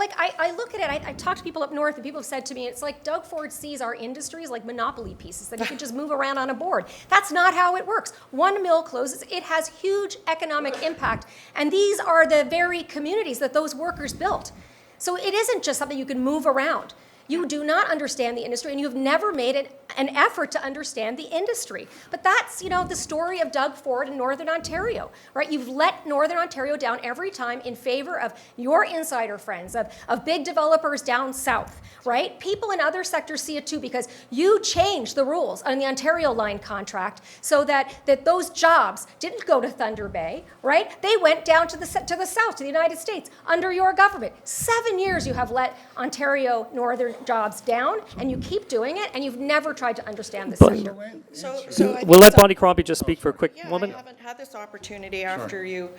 look at it, I talk to people up north, and people have said to me, it's like Doug Ford sees our industry as like monopoly pieces that he can just move around on a board. That's not how it works. One mill closes, it has huge economic impact, and these are the very communities that those workers built. So it isn't just something you can move around. You do not understand the industry, and you've never made an effort to understand the industry. But that's, you know, the story of Doug Ford in Northern Ontario, right? You've let Northern Ontario down every time in favor of your insider friends, of big developers down south, right? People in other sectors see it too, because you changed the rules on the Ontario line contract so that those jobs didn't go to Thunder Bay, right? They went down to the south, to the United States, under your government. 7 years you have let Ontario Northern jobs down, and you keep doing it, and you've never tried to understand the sector. So I We'll think let some- Bonnie Crombie just speak for a quick Yeah, moment. I haven't had this opportunity after you.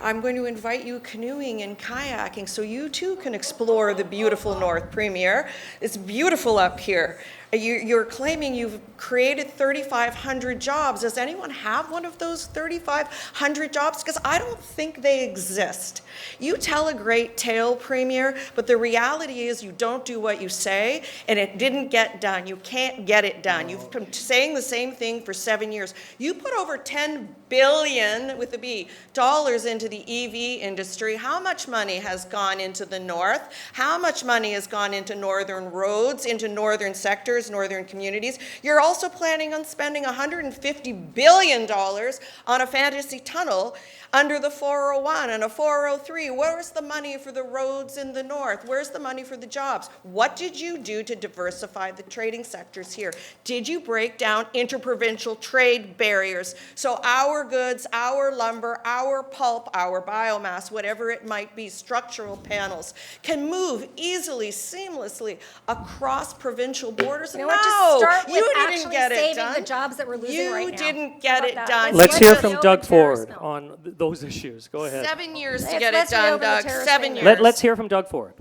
I'm going to invite you canoeing and kayaking so you too can explore the beautiful North Premier. It's beautiful up here. You're claiming you've created 3,500 jobs. Does anyone have one of those 3,500 jobs? Because I don't think they exist. You tell a great tale, Premier, but the reality is you don't do what you say, and it didn't get done. You can't get it done. You've been saying the same thing for 7 years. You put over $10 billion, with a B, dollars into the EV industry. How much money has gone into the north? How much money has gone into northern roads, into northern sectors, northern communities? You're also planning on spending $150 billion on a fantasy tunnel under the 401 and a 403. Where's the money for the roads in the north? Where's the money for the jobs? What did you do to diversify the trading sectors here? Did you break down interprovincial trade barriers so our goods, our lumber, our pulp, our biomass, whatever it might be, structural panels, can move easily, seamlessly across provincial borders? You know what, just start with you didn't actually get it saving done. the jobs that we're losing right now. You didn't get How it about done. that? Let's hear from reopen Doug the tariffs Ford mill. on those issues. Go ahead. 7 years to Let's- get it let's done, reopen the Doug. tariffs 7 thing. years. Let's hear from Doug Ford.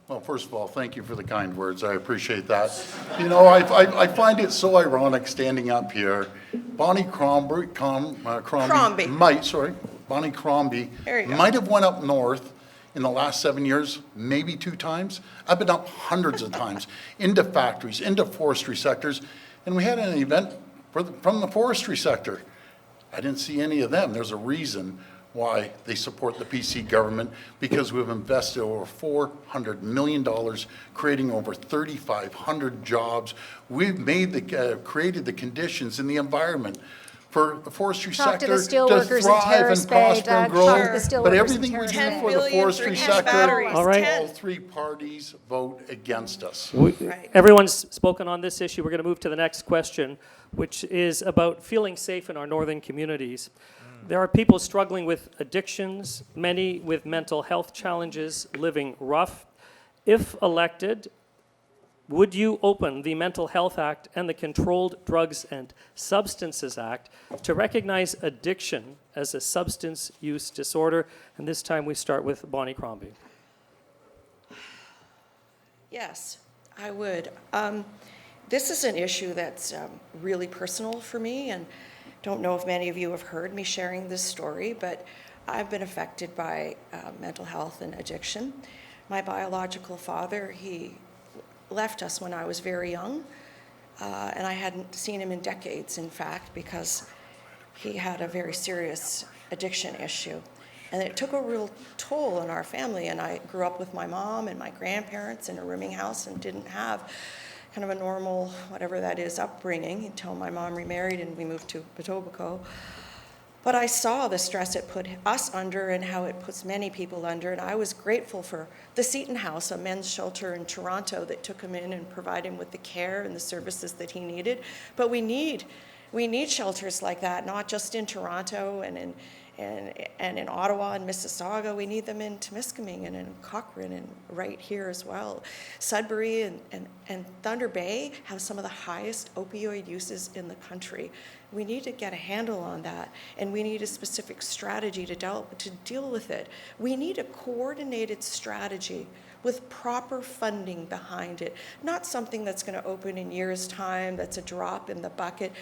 Well, first of all, thank you for the kind words. I appreciate that. You know, I find it so ironic standing up here. Bonnie Crombie Crombie. Bonnie Crombie There you go. might have went up north in the last 7 years, maybe 2 times. I've been up hundreds of times into factories, into forestry sectors, and we had an event from the forestry sector. I didn't see any of them. There's a reason why they support the PC government, because we've invested over $400 million, creating over 3,500 jobs. We've created the conditions in the environment for the forestry Talk to sector the steel to workers in thrive Terrace and Bay, prosper and Doug. grow. Talk to the steel But workers in everything we Terrace do Bay. $10 for the billion forestry for sector, batteries. All right. all 3 parties vote against us. Right. Everyone's spoken on this issue. We're going to move to the next question, which is about feeling safe in our northern communities. There are people struggling with addictions, many with mental health challenges, living rough. If elected, would you open the Mental Health Act and the Controlled Drugs and Substances Act to recognize addiction as a substance use disorder? And this time we start with Bonnie Crombie. Yes, I would. This is an issue that's really personal for me, and don't know if many of you have heard me sharing this story, but I've been affected by mental health and addiction. My biological father, he left us when I was very young, and I hadn't seen him in decades, in fact, because he had a very serious addiction issue. And it took a real toll on our family, and I grew up with my mom and my grandparents in a rooming house and didn't have kind of a normal, whatever that is, upbringing until my mom remarried and we moved to Etobicoke. But I saw the stress it put us under and how it puts many people under, and I was grateful for the Seton House, a men's shelter in Toronto that took him in and provided him with the care and the services that he needed. But we need shelters like that, not just in Toronto and in Ottawa and Mississauga. We need them in Temiskaming and in Cochrane and right here as well. Sudbury and Thunder Bay have some of the highest opioid uses in the country. We need to get a handle on that, and we need a specific strategy to deal with it. We need a coordinated strategy with proper funding behind it, not something that's going to open in years' time, that's a drop in the bucket.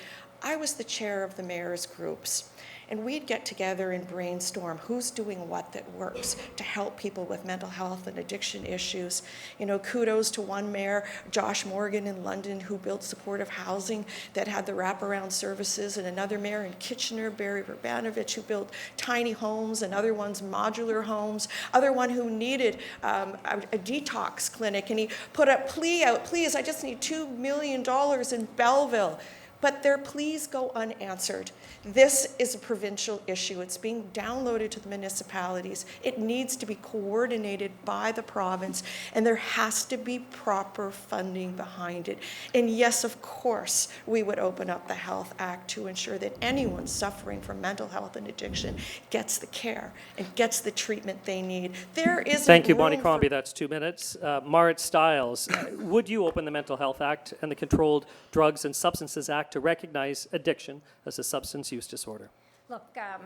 I was the chair of the mayor's groups, and we'd get together and brainstorm who's doing what that works to help people with mental health and addiction issues. You know, kudos to one mayor, Josh Morgan in London, who built supportive housing that had the wraparound services, and another mayor in Kitchener, Barry Verbanovich, who built tiny homes, and other ones modular homes, other one who needed a detox clinic, and he put a plea out, please, I just need $2 million in Belleville. But their pleas go unanswered. This is a provincial issue. It's being downloaded to the municipalities. It needs to be coordinated by the province, and there has to be proper funding behind it. And yes, of course, we would open up the Health Act to ensure that anyone suffering from mental health and addiction gets the care and gets the treatment they need. There is Thank you, Bonnie Crombie. That's 2 minutes. Marit Stiles, would you open the Mental Health Act and the Controlled Drugs and Substances Act to recognize addiction as a substance use disorder? Look, I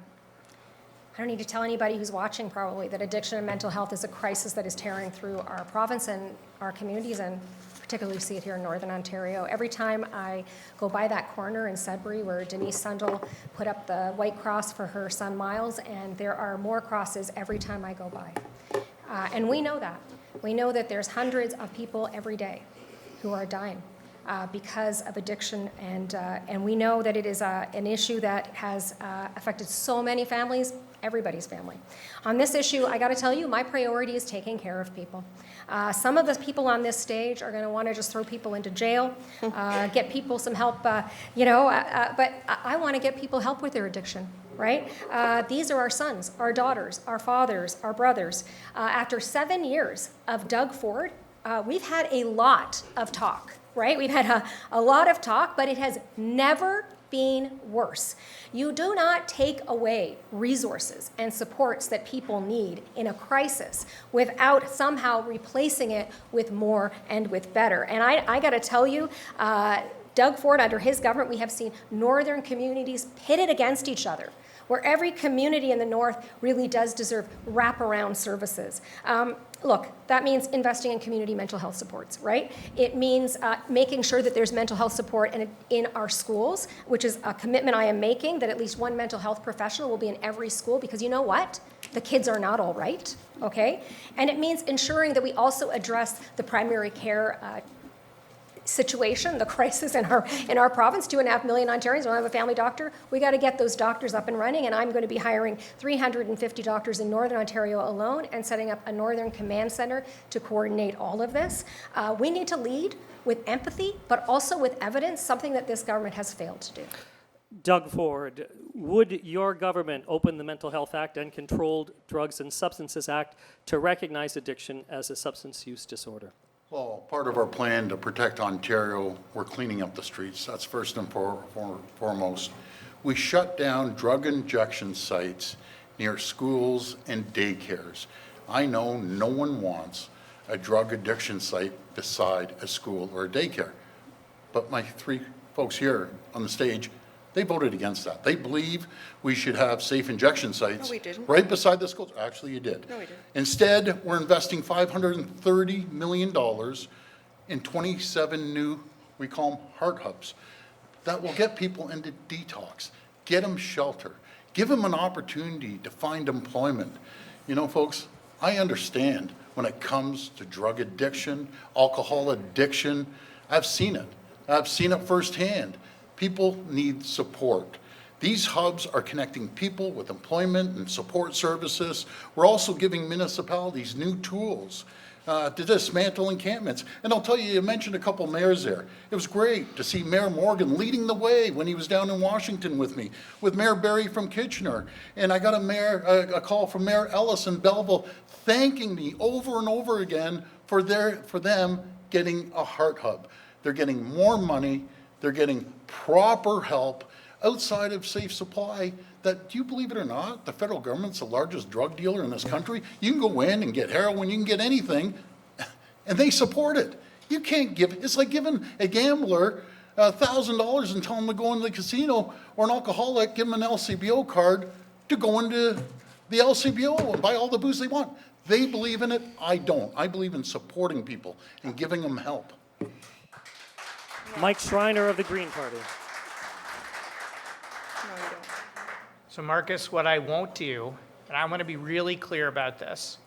don't need to tell anybody who's watching probably that addiction and mental health is a crisis that is tearing through our province and our communities, and particularly see it here in Northern Ontario. Every time I go by that corner in Sudbury where Denise Sundell put up the white cross for her son Miles, and there are more crosses every time I go by. And we know that. We know that there's hundreds of people every day who are dying because of addiction, and we know that it is an issue that has affected so many families, everybody's family. On this issue, I got to tell you, my priority is taking care of people. Some of the people on this stage are going to want to just throw people into jail, get people some help, but I want to get people help with their addiction. Right? These are our sons, our daughters, our fathers, our brothers. After 7 years of Doug Ford, we've had a lot of talk, right? We've had a lot of talk, but it has never been worse. You do not take away resources and supports that people need in a crisis without somehow replacing it with more and with better. And I got to tell you, Doug Ford, under his government, we have seen northern communities pitted against each other, where every community in the north really does deserve wraparound services. Look, that means investing in community mental health supports, right? It means making sure that there's mental health support in our schools, which is a commitment I am making, that at least one mental health professional will be in every school, because you know what? The kids are not all right, okay? And it means ensuring that we also address the primary care situation, the crisis in our province. 2.5 million Ontarians don't have a family doctor. We got to get those doctors up and running, and I'm going to be hiring 350 doctors in Northern Ontario alone and setting up a Northern Command Center to coordinate all of this. We need to lead with empathy, but also with evidence, something that this government has failed to do. Doug Ford, would your government open the Mental Health Act and Controlled Drugs and Substances Act to recognize addiction as a substance use disorder? Well, part of our plan to protect Ontario, we're cleaning up the streets. That's first and foremost. We shut down drug injection sites near schools and daycares. I know no one wants a drug addiction site beside a school or a daycare. But my three folks here on the stage, they voted against that. They believe we should have safe injection sites. No, we didn't. Right beside the schools. Actually, you did. No, we didn't. Instead, we're investing $530 million in 27 new, we call them heart hubs, that will get people into detox, get them shelter, give them an opportunity to find employment. You know, folks, I understand when it comes to drug addiction, alcohol addiction. I've seen it. I've seen it firsthand. People need support. These hubs are connecting people with employment and support services. We're also giving municipalities new tools to dismantle encampments. And I'll tell you, you mentioned a couple mayors there. It was great to see Mayor Morgan leading the way when he was down in Washington with me, with Mayor Barry from Kitchener. And I got a call from Mayor Ellis in Belleville thanking me over and over again for them getting a heart hub. They're getting more money. They're getting proper help outside of safe supply. That, do you believe it or not, the federal government's the largest drug dealer in this country. You can go in and get heroin, you can get anything, and they support it. You can't give, it's like giving a gambler $1,000 and telling him to go into the casino, or an alcoholic, give him an LCBO card to go into the LCBO and buy all the booze they want. They believe in it, I don't. I believe in supporting people and giving them help. Mike Schreiner of the Green Party. No, you don't. So Marcus, what I won't do, and I want to be really clear about this,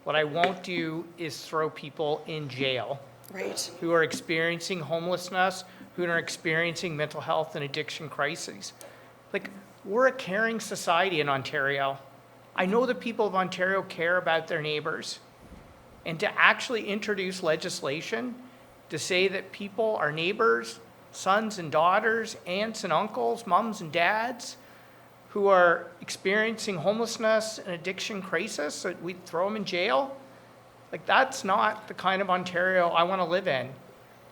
what I won't do is throw people in jail Right. who are experiencing homelessness, who are experiencing mental health and addiction crises. Like, we're a caring society in Ontario. I know the people of Ontario care about their neighbors. And to actually introduce legislation to say that people are neighbors, sons and daughters, aunts and uncles, moms and dads, who are experiencing homelessness and addiction crisis, so we throw them in jail? Like, that's not the kind of Ontario I want to live in.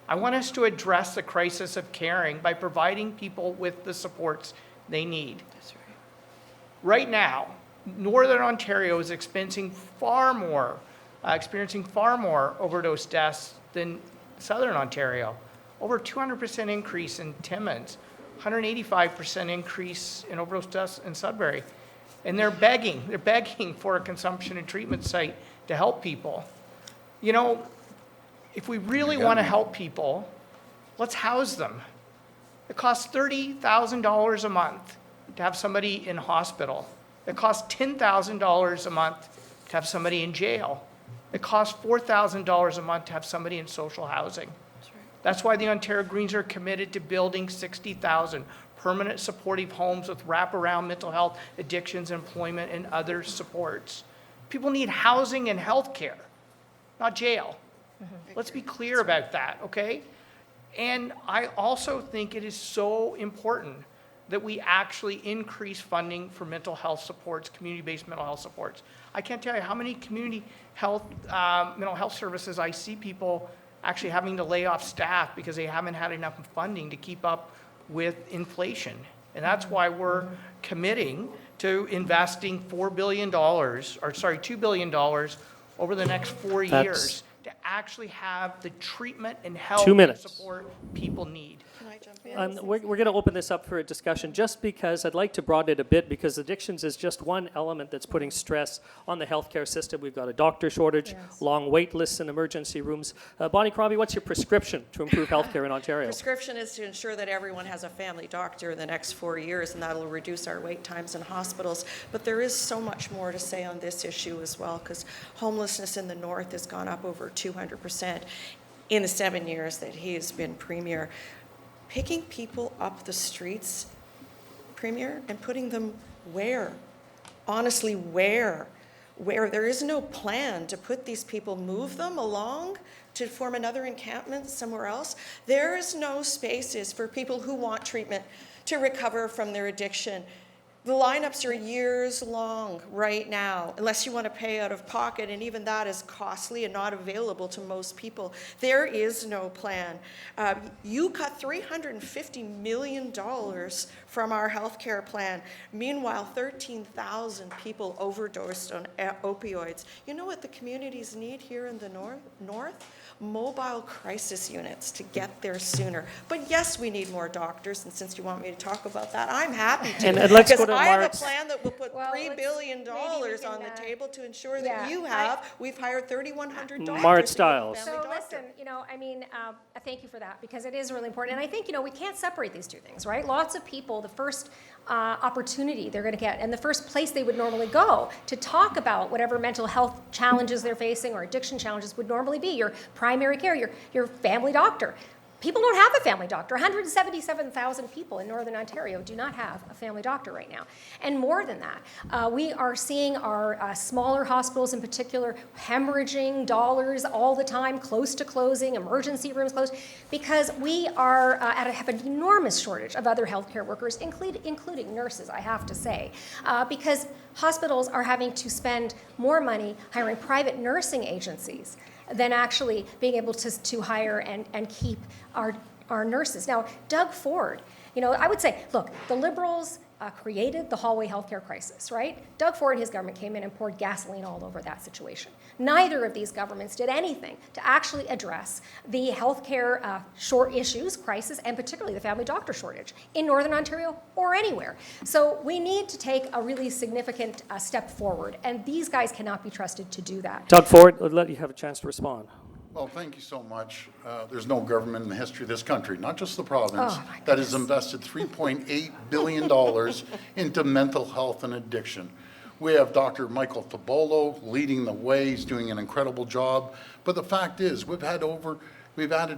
I want us to address the crisis of caring by providing people with the supports they need. That's right. Right now, Northern Ontario is experiencing far more overdose deaths than Southern Ontario. Over 200% increase in Timmins, 185% increase in overdose deaths in Sudbury. And they're begging for a consumption and treatment site to help people. You know, if we really want to help people, let's house them. It costs $30,000 a month to have somebody in hospital. It costs $10,000 a month to have somebody in jail. It costs $4,000 a month to have somebody in social housing. That's why the Ontario Greens are committed to building 60,000 permanent supportive homes with wraparound mental health, addictions, employment, and other supports. People need housing and health care, not jail. Let's be clear about that, okay? And I also think it is so important that we actually increase funding for mental health supports, community-based mental health supports. I can't tell you how many community health, mental health services I see people actually having to lay off staff because they haven't had enough funding to keep up with inflation. And that's why we're committing to investing $2 billion over the next 4 years to actually have the treatment and health 2 minutes. and support people need. Can I jump in? We're going to open this up for a discussion just because I'd like to broaden it a bit, because addictions is just one element that's putting stress on the healthcare system. We've got a doctor shortage, long wait lists in emergency rooms. Bonnie Crombie, what's your prescription to improve healthcare in Ontario? Prescription is to ensure that everyone has a family doctor in the next 4 years, and that'll reduce our wait times in hospitals. But there is so much more to say on this issue as well, because homelessness in the north has gone up over 200% in the 7 years that he has been premier. Picking people up the streets, Premier, and putting them where? Honestly, where? Where there is no plan to put these people, move them along to form another encampment somewhere else. There is no spaces for people who want treatment to recover from their addiction. The lineups are years long right now, unless you want to pay out of pocket, and even that is costly and not available to most people. There is no plan. You cut $350 million from our healthcare plan. Meanwhile, 13,000 people overdosed on opioids. You know what the communities need here in the north? Mobile crisis units to get there sooner. But yes, we need more doctors, and since you want me to talk about that, I'm happy to. And let's go to I have a Mark's. plan that will put Well, $3 billion maybe we can, on the table to ensure yeah, that you have. We've hired 3,100 doctors. Mart to be a Stiles. family So doctor. listen, thank you for that, because it is really important. And I think, we can't separate these two things, right? Lots of people, the first opportunity they're going to get, and the first place they would normally go to talk about whatever mental health challenges they're facing or addiction challenges would normally be your primary care, your family doctor. People don't have a family doctor. 177,000 people in Northern Ontario do not have a family doctor right now. And more than that, we are seeing our smaller hospitals in particular hemorrhaging dollars all the time, close to closing, emergency rooms closed, because we are have an enormous shortage of other healthcare workers, including nurses, I have to say, because hospitals are having to spend more money hiring private nursing agencies than actually being able to hire and keep our nurses. Now, Doug Ford, I would say, look, the Liberals created the hallway healthcare crisis, right? Doug Ford and his government came in and poured gasoline all over that situation. Neither of these governments did anything to actually address the healthcare short issues, crisis, and particularly the family doctor shortage in Northern Ontario or anywhere. So we need to take a really significant step forward, and these guys cannot be trusted to do that. Doug Ford, I'll let you have a chance to respond. Well, thank you so much. There's no government in the history of this country, not just the province, Oh, my that has invested $3.8 billion into mental health and addiction. We have Dr. Michael Tabolo leading the way. He's doing an incredible job. But the fact is, we've added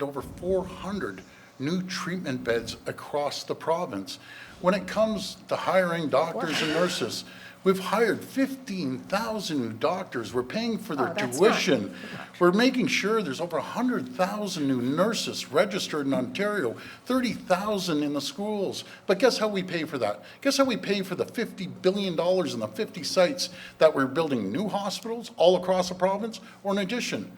over 400 new treatment beds across the province. When it comes to hiring doctors and nurses, we've hired 15,000 new doctors. We're paying for their tuition. We're making sure there's over 100,000 new nurses registered in Ontario, 30,000 in the schools. But guess how we pay for that? Guess how we pay for the $50 billion in the 50 sites that we're building new hospitals all across the province? Or in addition,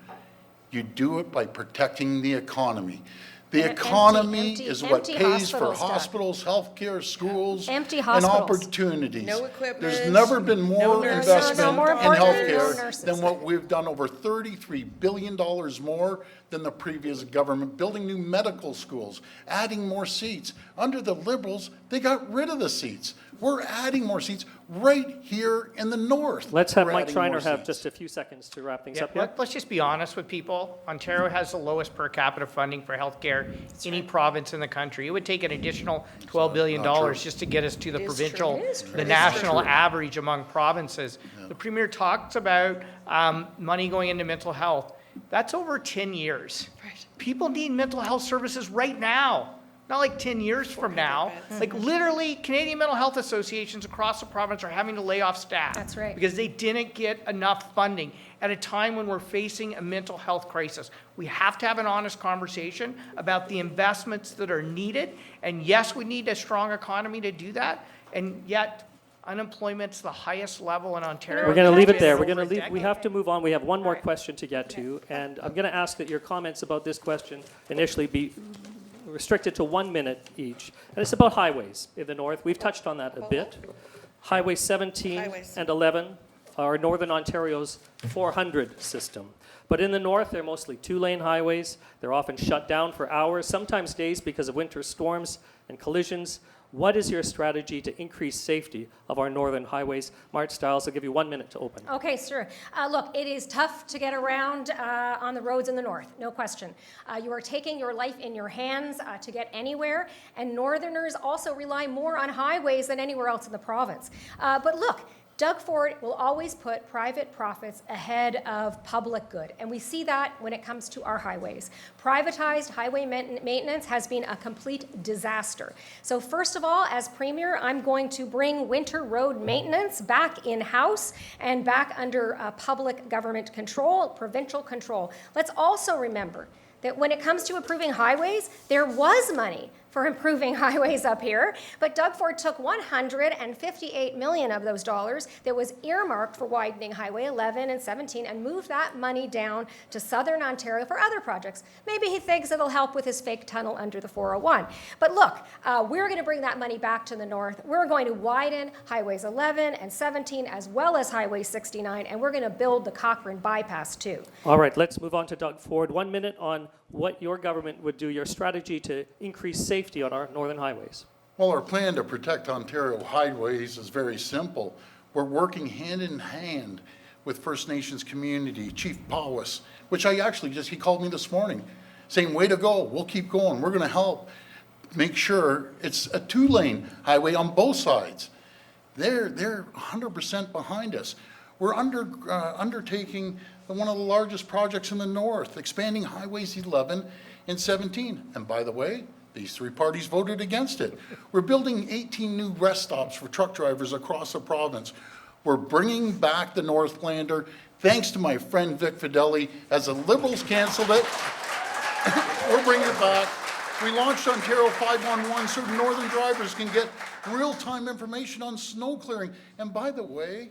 you do it by protecting the economy. The economy is what pays for hospitals, healthcare, schools, Empty and hospitals. opportunities. No equipment, There's never been more nurses. investment No, more in importantly, no healthcare nurses. than what we've done, over $33 billion more than the previous government, building new medical schools, adding more seats. Under the Liberals, they got rid of the seats. We're adding more seats right here in the north. Let's have We're Mike adding more Schreiner have seats. just a few seconds to wrap things Yeah, up. let's just be honest with people. Ontario has the lowest per capita funding for healthcare any province in the country. It would take an additional $12 billion Not true. just to get us to the It is provincial, true. It is true. the It is national true. average among provinces. The Premier talks about money going into mental health. That's over 10 years. Right. People need mental health services right now. Not like 10 years from now. Like literally, Canadian mental health associations across the province are having to lay off staff. That's right. Because they didn't get enough funding at a time when we're facing a mental health crisis. We have to have an honest conversation about the investments that are needed. And yes, we need a strong economy to do that. And yet, unemployment's the highest level in Ontario. We're going to leave it there. Over We're going to a leave. We decade. have to move on. We have one more All right. question to get to, and I'm going to ask that your comments about this question initially be restricted to 1 minute each. And it's about highways in the north. We've touched on that a bit. Highway 17 Highways. and 11 are Northern Ontario's 400 system. But in the north, they're mostly two-lane highways. They're often shut down for hours, sometimes days, because of winter storms and collisions. What is your strategy to increase safety of our northern highways? Mart Stiles, I'll give you 1 minute to open. Okay, sure. Look, it is tough to get around on the roads in the north, no question. You are taking your life in your hands to get anywhere, and northerners also rely more on highways than anywhere else in the province. But look, Doug Ford will always put private profits ahead of public good, and we see that when it comes to our highways. Privatized highway maintenance has been a complete disaster. So first of all, as Premier, I'm going to bring winter road maintenance back in-house and back under public government control, provincial control. Let's also remember that when it comes to improving highways, there was money for improving highways up here, but Doug Ford took $158 million of those dollars that was earmarked for widening Highway 11 and 17 and moved that money down to southern Ontario for other projects. Maybe he thinks it'll help with his fake tunnel under the 401. But look, we're going to bring that money back to the north. We're going to widen Highways 11 and 17 as well as Highway 69, and we're going to build the Cochrane bypass too. All right, let's move on to Doug Ford. 1 minute on what your government would do, your strategy to increase safety on our northern highways. Well, our plan to protect Ontario highways is very simple. We're working hand in hand with First Nations community, Chief Powis, which he called me this morning, saying, way to go, we'll keep going. We're gonna help make sure it's a 2-lane highway on both sides. They're 100% behind us. We're undertaking one of the largest projects in the north, expanding Highways 11 and 17. And by the way, these 3 parties voted against it. We're building 18 new rest stops for truck drivers across the province. We're bringing back the Northlander, thanks to my friend Vic Fideli. As the Liberals canceled it, we're bringing it back. We launched Ontario 511 so northern drivers can get real-time information on snow clearing. And by the way,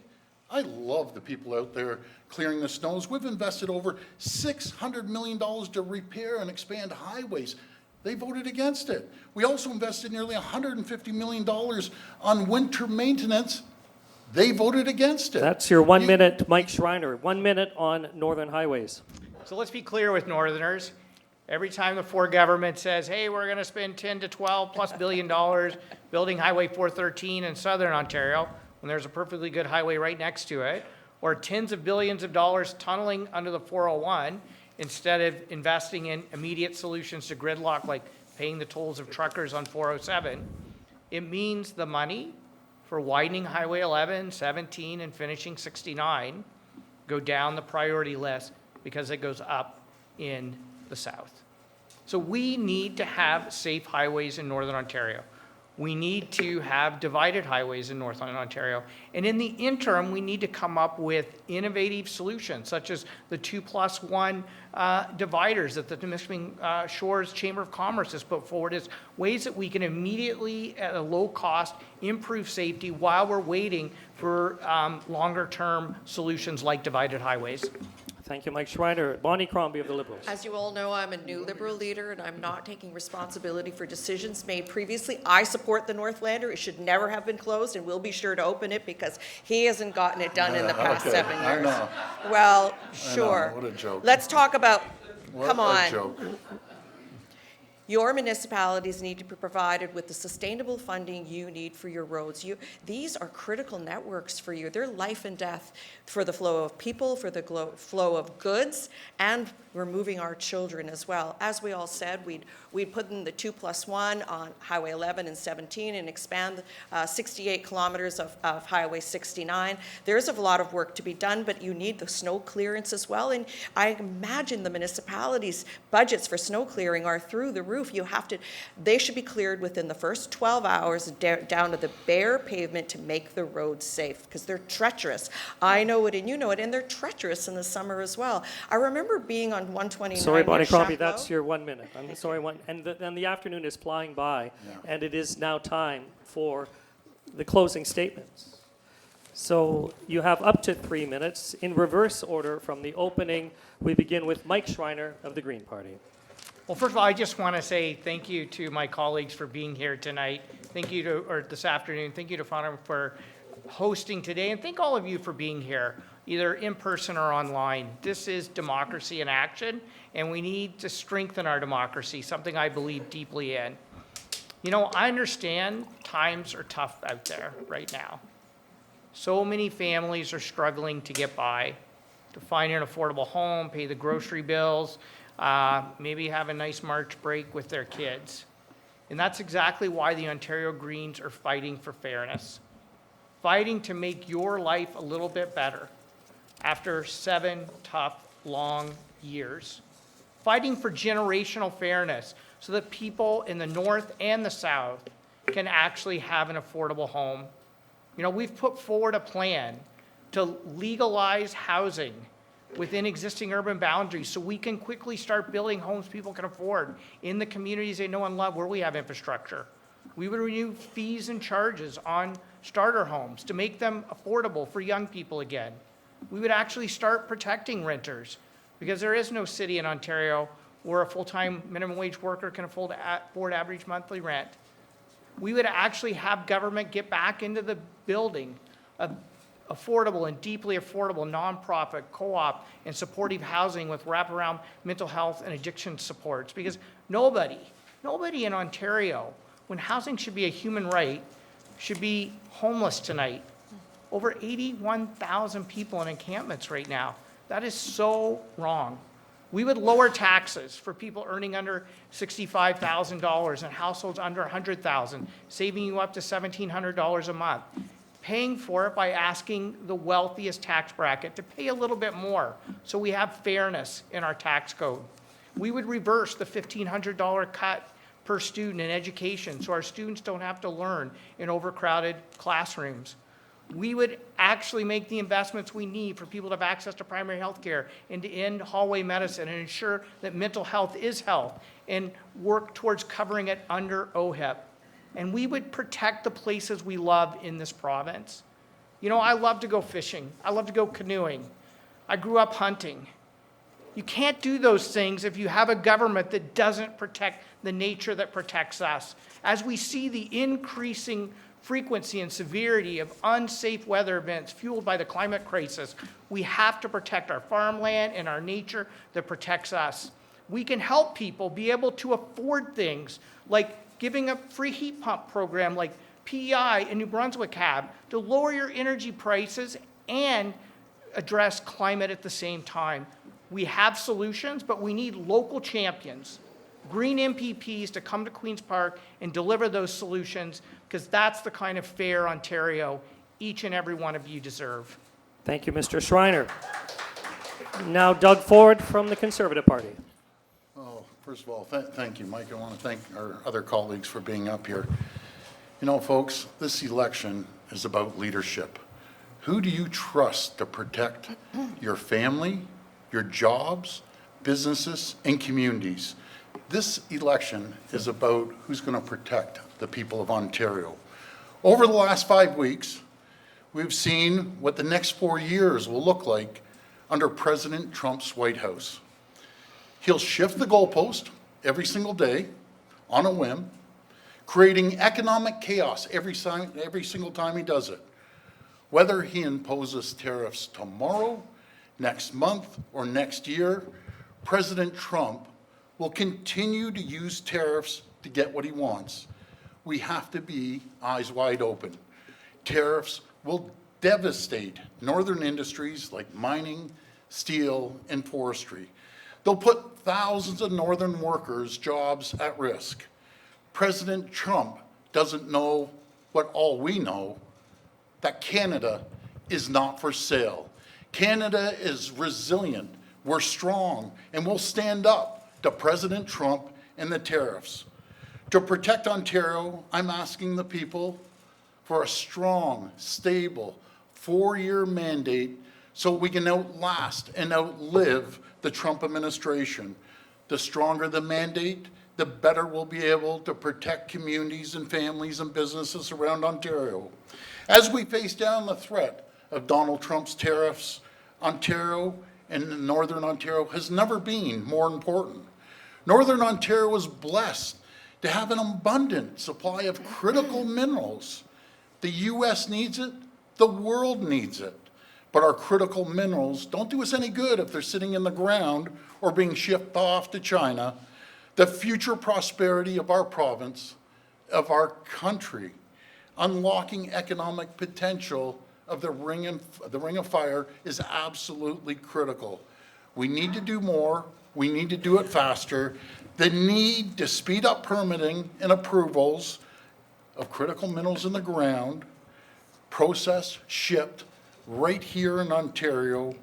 I love the people out there clearing the snows. We've invested over $600 million to repair and expand highways. They voted against it. We also invested nearly $150 million on winter maintenance. They voted against it. That's your 1 minute, Mike Schreiner. 1 minute on northern highways. So let's be clear with Northerners. Every time the Ford government says, hey, we're going to spend 10 to 12 plus billion dollars building Highway 413 in southern Ontario, when there's a perfectly good highway right next to it, or tens of billions of dollars tunneling under the 401 instead of investing in immediate solutions to gridlock like paying the tolls of truckers on 407, it means the money for widening Highway 11, 17, and finishing 69 go down the priority list because it goes up in the south. So we need to have safe highways in Northern Ontario. We need to have divided highways in Northern Ontario. And in the interim, we need to come up with innovative solutions, such as the 2+1 dividers that the Nipissing Shores Chamber of Commerce has put forward as ways that we can immediately, at a low cost, improve safety while we're waiting for longer-term solutions like divided highways. Thank you, Mike Schreiner. Bonnie Crombie of the Liberals. As you all know, I'm a new Liberal leader, and I'm not taking responsibility for decisions made previously. I support the Northlander. It should never have been closed, and we'll be sure to open it because he hasn't gotten it done in the past 7 years. I know. Well, I sure. know. What a joke. Let's talk about, come What on. a joke. Your municipalities need to be provided with the sustainable funding you need for your roads. These are critical networks for you. They're life and death for the flow of people, for the flow of goods, and we're moving our children as well. As we all said, we'd put in the 2+1 on Highway 11 and 17 and expand 68 kilometers of Highway 69. There's a lot of work to be done, but you need the snow clearance as well. And I imagine the municipalities' budgets for snow clearing are through the roof. They should be cleared within the first 12 hours down to the bare pavement to make the roads safe, because they're treacherous. I know it and you know it, and they're treacherous in the summer as well. I remember being on 129 Sorry, Bonnie near Crombie, Chapleau. that's your 1 minute. I'm sorry, and the afternoon is flying by, and it is now time for the closing statements. So you have up to 3 minutes. In reverse order from the opening, we begin with Mike Schreiner of the Green Party. Well, first of all, I just want to say thank you to my colleagues for being here tonight. Thank you or this afternoon. Thank you to FONOM for hosting today, and thank all of you for being here, either in person or online. This is democracy in action, and we need to strengthen our democracy, something I believe deeply in. You know, I understand times are tough out there right now. So many families are struggling to get by, to find an affordable home, pay the grocery bills, maybe have a nice March break with their kids. And that's exactly why the Ontario Greens are fighting for fairness, fighting to make your life a little bit better after 7 tough, long years, fighting for generational fairness so that people in the north and the south can actually have an affordable home. You know, we've put forward a plan to legalize housing within existing urban boundaries so we can quickly start building homes people can afford in the communities they know and love where we have infrastructure. We would renew fees and charges on starter homes to make them affordable for young people again. We would actually start protecting renters because there is no city in Ontario where a full-time minimum wage worker can afford average monthly rent. We would actually have government get back into the building of affordable and deeply affordable nonprofit, co-op, and supportive housing with wraparound mental health and addiction supports. Because nobody in Ontario, when housing should be a human right, should be homeless tonight. Over 81,000 people in encampments right now. That is so wrong. We would lower taxes for people earning under $65,000 and households under $100,000, saving you up to $1,700 a month. Paying for it by asking the wealthiest tax bracket to pay a little bit more so we have fairness in our tax code. We would reverse the $1,500 cut per student in education so our students don't have to learn in overcrowded classrooms. We would actually make the investments we need for people to have access to primary health care and to end hallway medicine and ensure that mental health is health and work towards covering it under OHIP. And we would protect the places we love in this province. You know, I love to go fishing. I love to go canoeing. I grew up hunting. You can't do those things if you have a government that doesn't protect the nature that protects us. As we see the increasing frequency and severity of unsafe weather events fueled by the climate crisis, we have to protect our farmland and our nature that protects us. We can help people be able to afford things like giving a free heat pump program like PEI and New Brunswick have to lower your energy prices and address climate at the same time. We have solutions, but we need local champions, green MPPs to come to Queen's Park and deliver those solutions, because that's the kind of fair Ontario each and every one of you deserve. Thank you, Mr. Schreiner. Now Doug Ford from the Conservative Party. Oh, first of all, thank you, Mike. I want to thank our other colleagues for being up here. You know, folks, this election is about leadership. Who do you trust to protect your family, your jobs, businesses, and communities? This election is about who's going to protect the people of Ontario. Over the last 5 weeks, we've seen what the next 4 years will look like under President Trump's White House. He'll shift the goalpost every single day on a whim, creating economic chaos every single time he does it. Whether he imposes tariffs tomorrow, next month, or next year, President Trump will continue to use tariffs to get what he wants. We have to be eyes wide open. Tariffs will devastate northern industries like mining, steel, and forestry. They'll put thousands of northern workers' jobs at risk. President Trump doesn't know what all we know, that Canada is not for sale. Canada is resilient, we're strong, and we'll stand up to President Trump and the tariffs. To protect Ontario, I'm asking the people for a strong, stable, 4-year mandate so we can outlast and outlive the Trump administration. The stronger the mandate, the better we'll be able to protect communities and families and businesses around Ontario. As we face down the threat of Donald Trump's tariffs, Ontario and Northern Ontario has never been more important. Northern Ontario is blessed to have an abundant supply of critical minerals. The U.S. needs it, the world needs it. But our critical minerals don't do us any good if they're sitting in the ground or being shipped off to China. The future prosperity of our province, of our country, unlocking economic potential of the Ring of Fire is absolutely critical. We need to do more. We need to do it faster. The need to speed up permitting and approvals of critical minerals in the ground, processed, shipped right here in Ontario.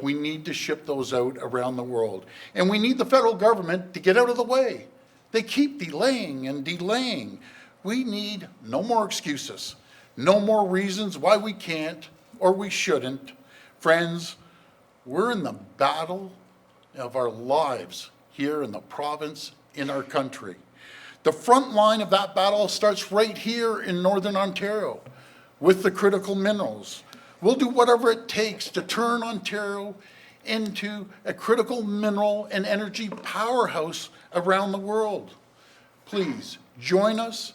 We need to ship those out around the world. And we need the federal government to get out of the way. They keep delaying and delaying. We need no more excuses, no more reasons why we can't or we shouldn't. Friends, We're in the battle of our lives here in the province, in our country. The front line of that battle starts right here in Northern Ontario with the critical minerals. We'll do whatever it takes to turn Ontario into a critical mineral and energy powerhouse around the world. Please join us,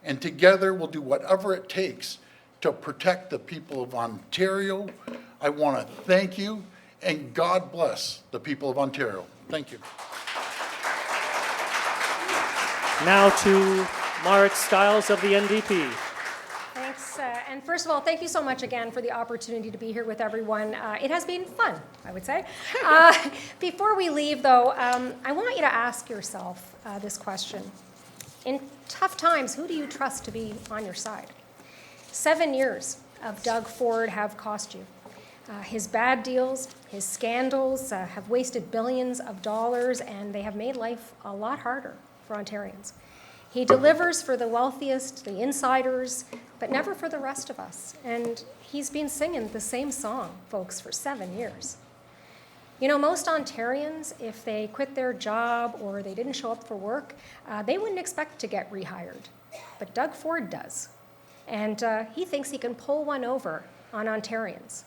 and together we'll do whatever it takes to protect the people of Ontario. I want to thank you, and God bless the people of Ontario. Thank you. Now to Marit Stiles of the NDP. Thanks. And first of all, thank you so much again for the opportunity to be here with everyone. It has been fun, I would say. Before we leave, though, I want you to ask yourself this question. In tough times, who do you trust to be on your side? 7 years of Doug Ford have cost you. His bad deals, his scandals have wasted billions of dollars, and they have made life a lot harder for Ontarians. He delivers for the wealthiest, the insiders, but never for the rest of us. And he's been singing the same song, folks, for 7 years. You know, most Ontarians, if they quit their job or they didn't show up for work, they wouldn't expect to get rehired. But Doug Ford does. And he thinks he can pull one over on Ontarians.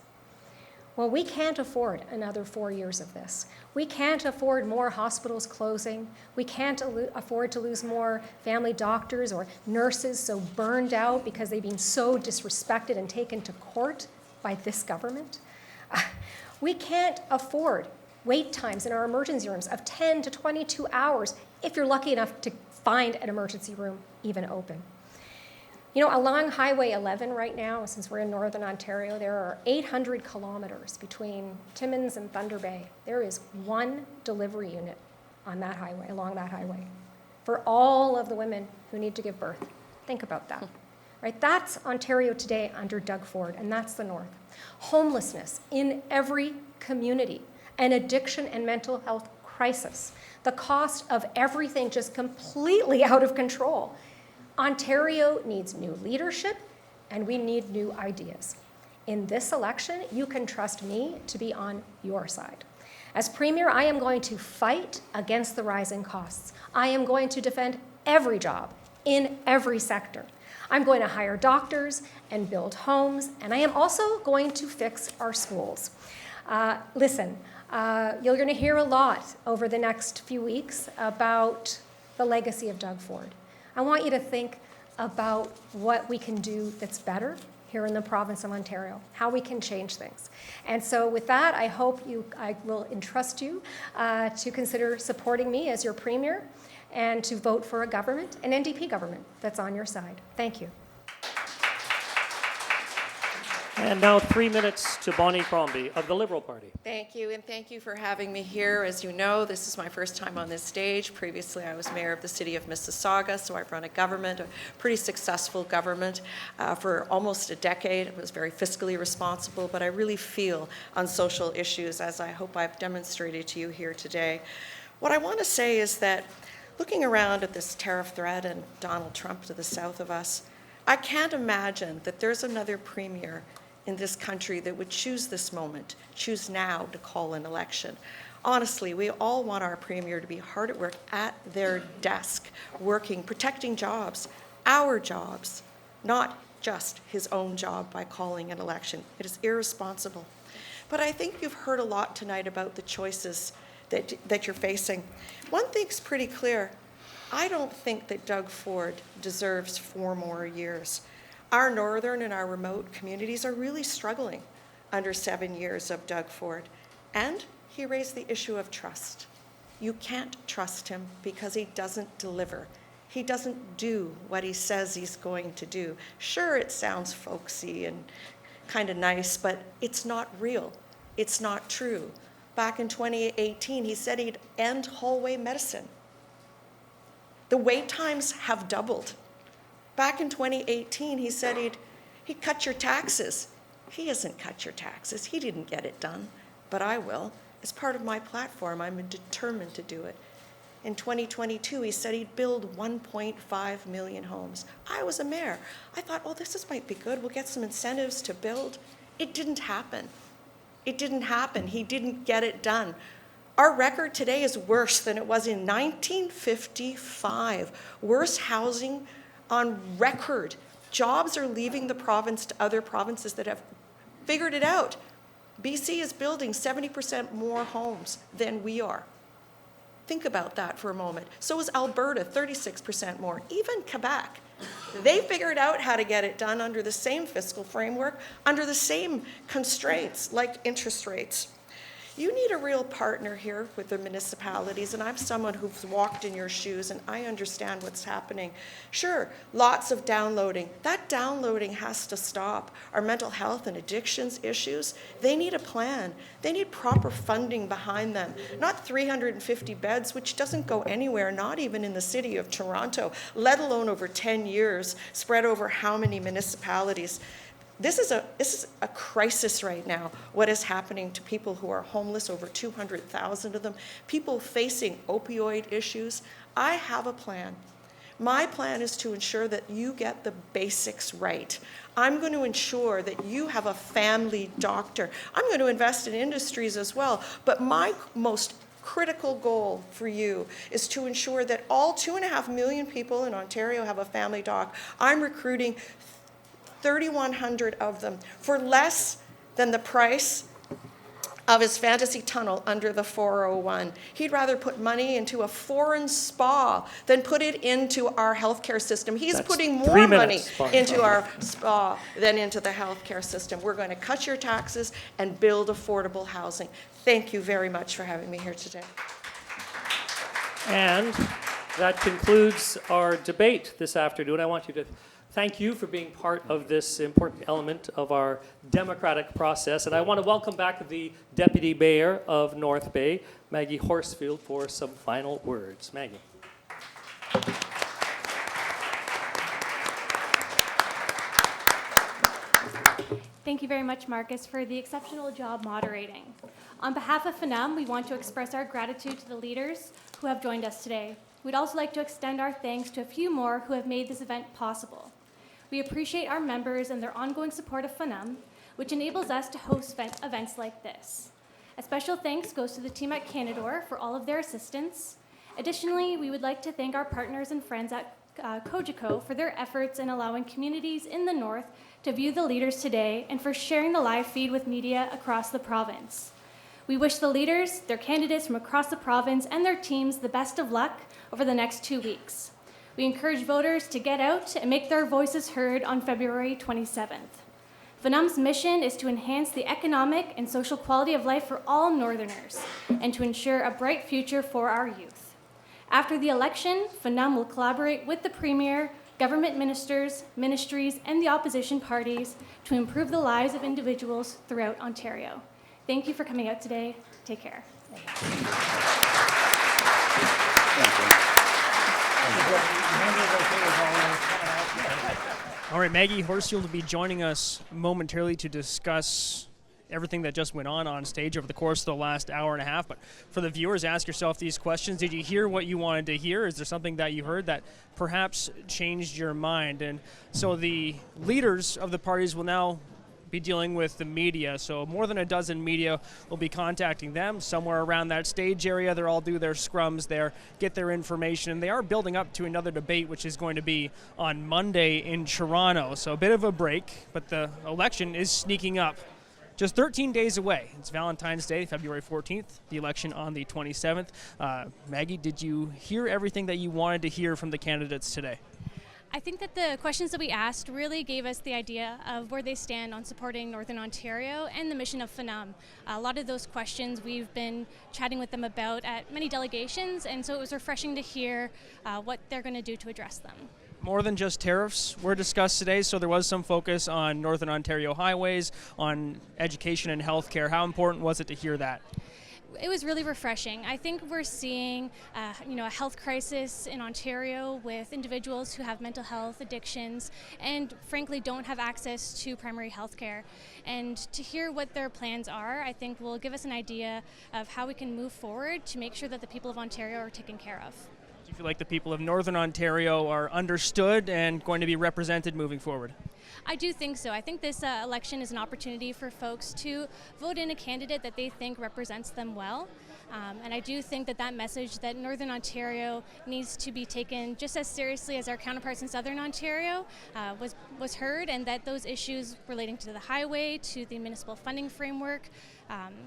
Well, we can't afford another 4 years of this. We can't afford more hospitals closing. We can't afford to lose more family doctors or nurses so burned out because they've been so disrespected and taken to court by this government. We can't afford wait times in our emergency rooms of 10 to 22 hours if you're lucky enough to find an emergency room even open. You know, along Highway 11 right now, since we're in Northern Ontario, there are 800 kilometers between Timmins and Thunder Bay. There is one delivery unit on that highway, along that highway, for all of the women who need to give birth. Think about that. Right? That's Ontario today under Doug Ford, and that's the North. Homelessness in every community, an addiction and mental health crisis, the cost of everything just completely out of control. Ontario needs new leadership, and we need new ideas. In this election, you can trust me to be on your side. As Premier, I am going to fight against the rising costs. I am going to defend every job in every sector. I'm going to hire doctors and build homes, and I am also going to fix our schools. Listen, you're going to hear a lot over the next few weeks about the legacy of Doug Ford. I want you to think about what we can do that's better here in the province of Ontario, how we can change things. And so with that, I hope I will entrust you to consider supporting me as your Premier and to vote for a government, an NDP government, that's on your side. Thank you. And now 3 minutes to Bonnie Crombie of the Liberal Party. Thank you, and thank you for having me here. As you know, this is my first time on this stage. Previously, I was mayor of the city of Mississauga, so I've run a government, a pretty successful government for almost a decade. It was very fiscally responsible, but I really feel on social issues, as I hope I've demonstrated to you here today. What I want to say is that looking around at this tariff threat and Donald Trump to the south of us, I can't imagine that there's another premier in this country that would choose this moment, choose now to call an election. Honestly, we all want our premier to be hard at work at their desk, working, protecting jobs, our jobs, not just his own job by calling an election. It is irresponsible. But I think you've heard a lot tonight about the choices that you're facing. One thing's pretty clear. I don't think that Doug Ford deserves 4 more years. Our northern and our remote communities are really struggling under 7 years of Doug Ford. And he raised the issue of trust. You can't trust him because he doesn't deliver. He doesn't do what he says he's going to do. Sure, it sounds folksy and kind of nice, but it's not real. It's not true. Back in 2018, he said he'd end hallway medicine. The wait times have doubled. Back in 2018, he said he'd cut your taxes. He hasn't cut your taxes. He didn't get it done, but I will. As part of my platform, I'm determined to do it. In 2022, he said he'd build 1.5 million homes. I was a mayor. I thought, oh, might be good. We'll get some incentives to build. It didn't happen. It didn't happen. He didn't get it done. Our record today is worse than it was in 1955. Worst housing on record. Jobs are leaving the province to other provinces that have figured it out. BC is building 70% more homes than we are. Think about that for a moment. So is Alberta, 36% more. Even Quebec. They figured out how to get it done under the same fiscal framework, under the same constraints like interest rates. You need a real partner here with the municipalities, and I'm someone who's walked in your shoes, and I understand what's happening. Sure, lots of downloading. That downloading has to stop. Our mental health and addictions issues, they need a plan. They need proper funding behind them. Not 350 beds, which doesn't go anywhere, not even in the city of Toronto, let alone over 10 years, spread over how many municipalities. This is a crisis right now, what is happening to people who are homeless, over 200,000 of them, people facing opioid issues. I have a plan. My plan is to ensure that you get the basics right. I'm going to ensure that you have a family doctor. I'm going to invest in industries as well, but my most critical goal for you is to ensure that all 2.5 million people in Ontario have a family doc. I'm recruiting 3,100 of them for less than the price of his fantasy tunnel under the 401. He'd rather put money into a foreign spa than put it into our healthcare system. He's putting more money into our spa than into the healthcare system. We're going to cut your taxes and build affordable housing. Thank you very much for having me here today. And that concludes our debate this afternoon. I want you to thank you for being part of this important element of our democratic process. And I want to welcome back the Deputy Mayor of North Bay, Maggie Horsfield, for some final words. Maggie. Thank you very much, Marcus, for the exceptional job moderating. On behalf of FONOM, we want to express our gratitude to the leaders who have joined us today. We'd also like to extend our thanks to a few more who have made this event possible. We appreciate our members and their ongoing support of FONOM, which enables us to host events like this. A special thanks goes to the team at Canadore for all of their assistance. Additionally, we would like to thank our partners and friends at Cogeco for their efforts in allowing communities in the north to view the leaders today and for sharing the live feed with media across the province. We wish the leaders, their candidates from across the province, and their teams the best of luck over the next 2 weeks. We encourage voters to get out and make their voices heard on February 27th. FONOM's mission is to enhance the economic and social quality of life for all Northerners and to ensure a bright future for our youth. After the election, FONOM will collaborate with the Premier, government ministers, ministries, and the opposition parties to improve the lives of individuals throughout Ontario. Thank you for coming out today. Take care. All right, Maggie Horsfield will be joining us momentarily to discuss everything that just went on stage over the course of the last hour and a half. But for the viewers, ask yourself these questions. Did you hear what you wanted to hear? Is there something that you heard that perhaps changed your mind? And so the leaders of the parties will now be dealing with the media. So more than a dozen media will be contacting them somewhere around that stage area. They'll all do their scrums there, get their information. And they are building up to another debate, which is going to be on Monday in Toronto. So a bit of a break, but the election is sneaking up. Just 13 days away. It's Valentine's Day, February 14th, the election on the 27th. Maggie, did you hear everything that you wanted to hear from the candidates today? I think that the questions that we asked really gave us the idea of where they stand on supporting Northern Ontario and the mission of FONOM. A lot of those questions we've been chatting with them about at many delegations, and so it was refreshing to hear what they're going to do to address them. More than just tariffs were discussed today, so there was some focus on Northern Ontario highways, on education and healthcare. How important was it to hear that? It was really refreshing. I think we're seeing a health crisis in Ontario with individuals who have mental health addictions and frankly don't have access to primary health care. And to hear what their plans are, I think will give us an idea of how we can move forward to make sure that the people of Ontario are taken care of. Do you You feel like the people of Northern Ontario are understood and going to be represented moving forward? I do think so. I think this election is an opportunity for folks to vote in a candidate that they think represents them well. And I do think that that message that Northern Ontario needs to be taken just as seriously as our counterparts in Southern Ontario was heard, and that those issues relating to the highway, to the municipal funding framework,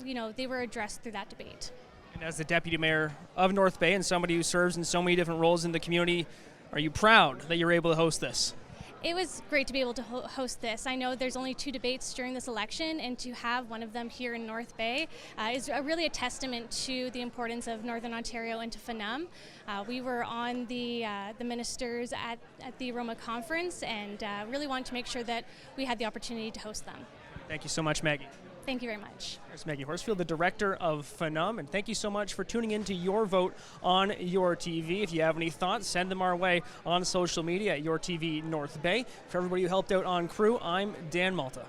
they were addressed through that debate. And as the Deputy Mayor of North Bay and somebody who serves in so many different roles in the community, are you proud that you're able to host this? It was great to be able to host this. I know there's only 2 debates during this election, and to have one of them here in North Bay is really a testament to the importance of Northern Ontario and to FONOM. We were on the ministers at the Roma conference, and really wanted to make sure that we had the opportunity to host them. Thank you so much, Maggie. Thank you very much. There's Maggie Horsfield, the director of FONOM, and thank you so much for tuning in to Your Vote on Your TV. If you have any thoughts, send them our way on social media at Your TV North Bay. For everybody who helped out on crew, I'm Dan Malta.